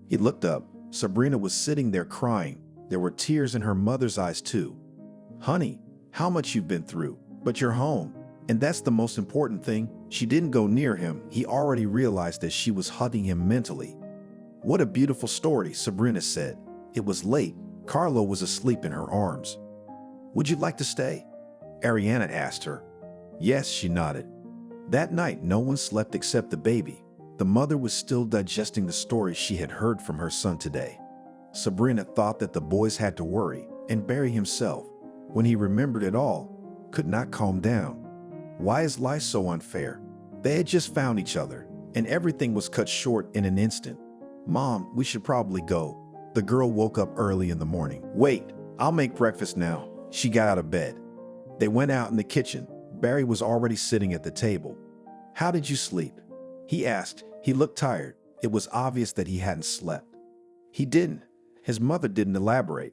He looked up. Sabrina was sitting there crying. There were tears in her mother's eyes too. "Honey, how much you've been through, but you're home. And that's the most important thing." She didn't go near him. He already realized that she was hugging him mentally. "What a beautiful story," Sabrina said. It was late. Carlo was asleep in her arms. "Would you like to stay?" Ariana asked her. "Yes," she nodded. That night, no one slept except the baby. The mother was still digesting the story she had heard from her son today. Sabrina thought that the boys had to worry, and Barry himself, when he remembered it all, could not calm down. Why is life so unfair? They had just found each other, and everything was cut short in an instant. "Mom, we should probably go." The girl woke up early in the morning. "Wait, I'll make breakfast now." She got out of bed. They went out in the kitchen. Barry was already sitting at the table. "How did you sleep?" he asked. He looked tired. It was obvious that he hadn't slept. He didn't. His mother didn't elaborate.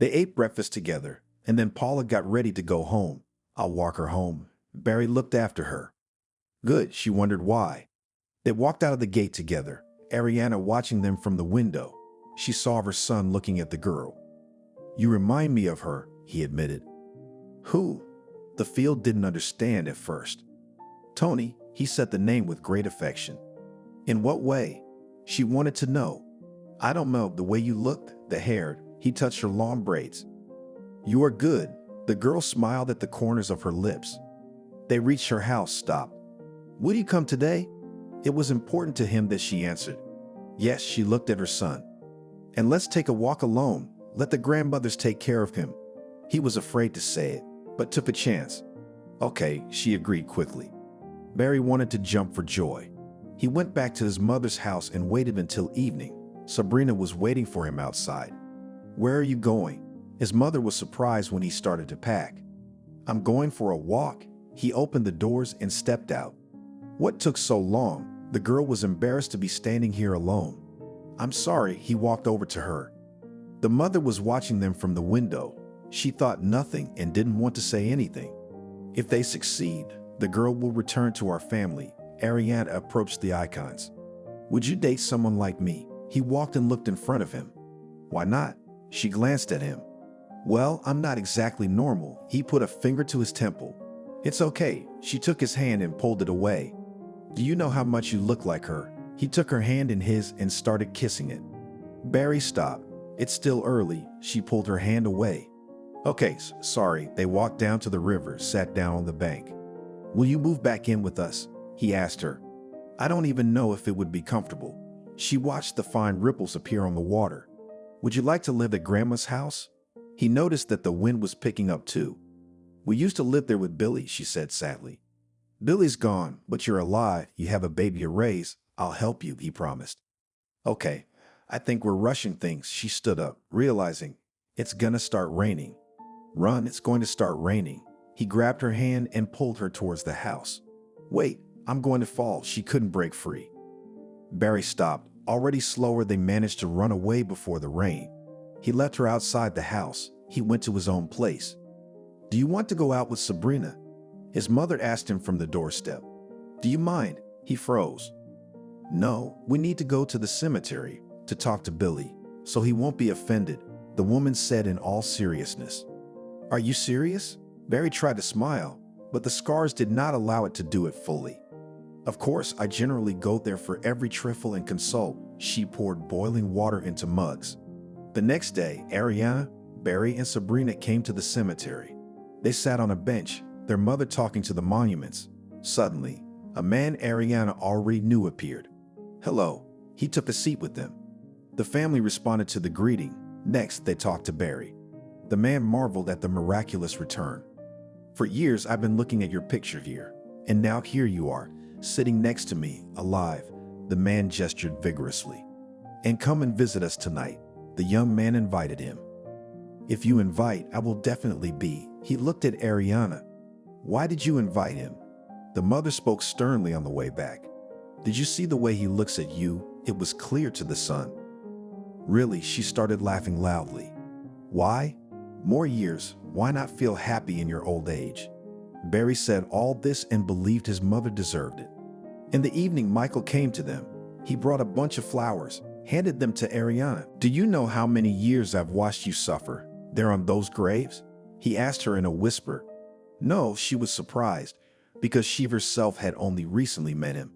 They ate breakfast together, and then Paula got ready to go home. "I'll walk her home." Barry looked after her. Good, she wondered why. They walked out of the gate together, Ariana watching them from the window. She saw her son looking at the girl. "You remind me of her," he admitted. "Who?" The field didn't understand at first. "Tony," he said the name with great affection. "In what way?" She wanted to know. "I don't know, the way you looked, the hair." He touched her long braids. "You are good." The girl smiled at the corners of her lips. They reached her house, stopped. "Would you come today?" It was important to him that she answered. Yes, she looked at her son. "And let's take a walk alone. Let the grandmothers take care of him." He was afraid to say it, but took a chance. "Okay," she agreed quickly. Barry wanted to jump for joy. He went back to his mother's house and waited until evening. Sabrina was waiting for him outside. "Where are you going?" His mother was surprised when he started to pack. "I'm going for a walk." He opened the doors and stepped out. "What took so long?" The girl was embarrassed to be standing here alone. "I'm sorry." He walked over to her. The mother was watching them from the window. She thought nothing and didn't want to say anything. "If they succeed, the girl will return to our family." Ariana approached the icons. "Would you date someone like me?" He walked and looked in front of him. "Why not?" She glanced at him. "Well, I'm not exactly normal." He put a finger to his temple. "It's okay." She took his hand and pulled it away. "Do you know how much you look like her?" He took her hand in his and started kissing it. Barry stopped. "It's still early." She pulled her hand away. "Okay, sorry." They walked down to the river, sat down on the bank. "Will you move back in with us?" he asked her. "I don't even know if it would be comfortable." She watched the fine ripples appear on the water. "Would you like to live at Grandma's house?" He noticed that the wind was picking up too. "We used to live there with Billy," she said sadly. "Billy's gone, but you're alive. You have a baby to raise. I'll help you," he promised. "Okay, I think we're rushing things." She stood up, realizing it's gonna start raining. "Run, it's going to start raining." He grabbed her hand and pulled her towards the house. "Wait, I'm going to fall." She couldn't break free. Barry stopped. Already slower, they managed to run away before the rain. He left her outside the house. He went to his own place. "Do you want to go out with Sabrina?" His mother asked him from the doorstep. "Do you mind?" He froze. "No, we need to go to the cemetery to talk to Billy, so he won't be offended," the woman said in all seriousness. "Are you serious?" Barry tried to smile, but the scars did not allow it to do it fully. "Of course, I generally go there for every trifle and consult." She poured boiling water into mugs. The next day, Ariana, Barry, and Sabrina came to the cemetery. They sat on a bench, their mother talking to the monuments. Suddenly, a man Ariana already knew appeared. "Hello." He took a seat with them. The family responded to the greeting. Next, they talked to Barry. The man marveled at the miraculous return. "For years, I've been looking at your picture here, and now here you are, sitting next to me, alive." The man gestured vigorously. "And come and visit us tonight." The young man invited him. "If you invite, I will definitely be." He looked at Ariana. "Why did you invite him?" The mother spoke sternly on the way back. Did you see the way he looks at you? It was clear to the son. Really, she started laughing loudly. Why? More years. Why not feel happy in your old age? Barry said all this and believed his mother deserved it. In the evening, Michael came to them. He brought a bunch of flowers, handed them to Ariana. Do you know how many years I've watched you suffer there on those graves? He asked her in a whisper. No, she was surprised, because she herself had only recently met him.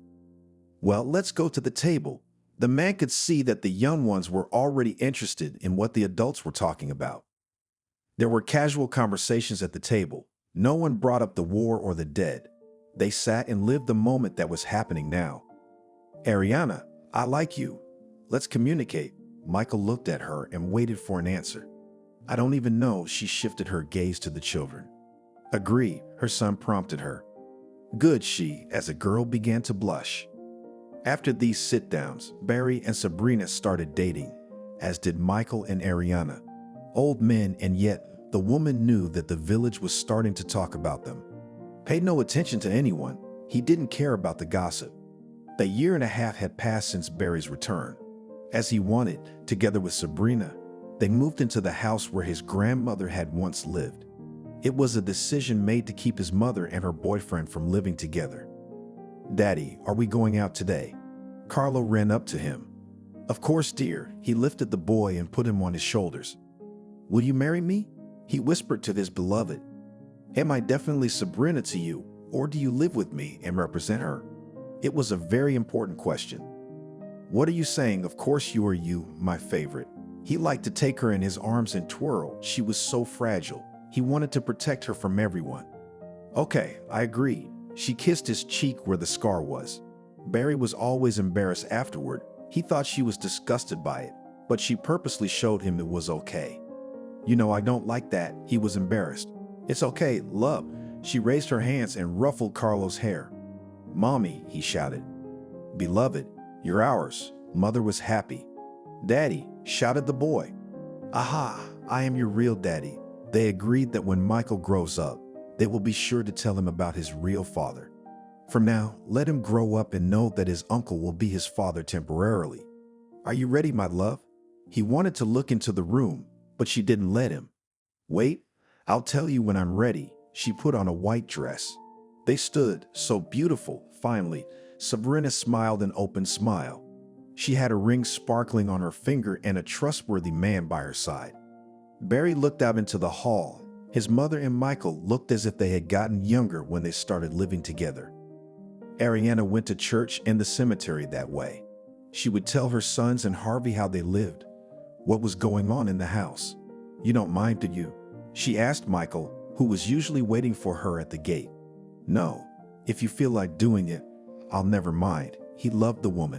Well, let's go to the table. The man could see that the young ones were already interested in what the adults were talking about. There were casual conversations at the table. No one brought up the war or the dead. They sat and lived the moment that was happening now. Ariana, I like you. Let's communicate. Michael looked at her and waited for an answer. I don't even know. She shifted her gaze to the children. Agree, her son prompted her. Good, she, as a girl began to blush. After these sit-downs, Barry and Sabrina started dating, as did Michael and Ariana. Old men, and yet the woman knew that the village was starting to talk about them. Paid no attention to anyone. He didn't care about the gossip. A year and a half had passed since Barry's return. As he wanted, together with Sabrina, they moved into the house where his grandmother had once lived. It was a decision made to keep his mother and her boyfriend from living together. Daddy, are we going out today? Carlo ran up to him. Of course, dear. He lifted the boy and put him on his shoulders. Will you marry me? He whispered to his beloved. Am I definitely Sabrina to you, or do you live with me and represent her? It was a very important question. What are you saying? Of course you are you, my favorite. He liked to take her in his arms and twirl. She was so fragile. He wanted to protect her from everyone. Okay, I agreed. She kissed his cheek where the scar was. Barry was always embarrassed afterward. He thought she was disgusted by it, but she purposely showed him it was okay. You know, I don't like that. He was embarrassed. It's okay, love. She raised her hands and ruffled Carlo's hair. Mommy, he shouted. Beloved, you're ours. Mother was happy. Daddy, shouted the boy. Aha, I am your real daddy. They agreed that when Michael grows up, they will be sure to tell him about his real father. From now, let him grow up and know that his uncle will be his father temporarily. Are you ready, my love? He wanted to look into the room, but she didn't let him. Wait, I'll tell you when I'm ready. She put on a white dress. They stood, so beautiful. Finally, Sabrina smiled an open smile. She had a ring sparkling on her finger and a trustworthy man by her side. Barry looked out into the hall. His mother and Michael looked as if they had gotten younger when they started living together. Ariana went to church and the cemetery that way. She would tell her sons and Harvey how they lived, what was going on in the house. You don't mind, do you? She asked Michael, who was usually waiting for her at the gate. No, if you feel like doing it, I'll never mind. He loved the woman.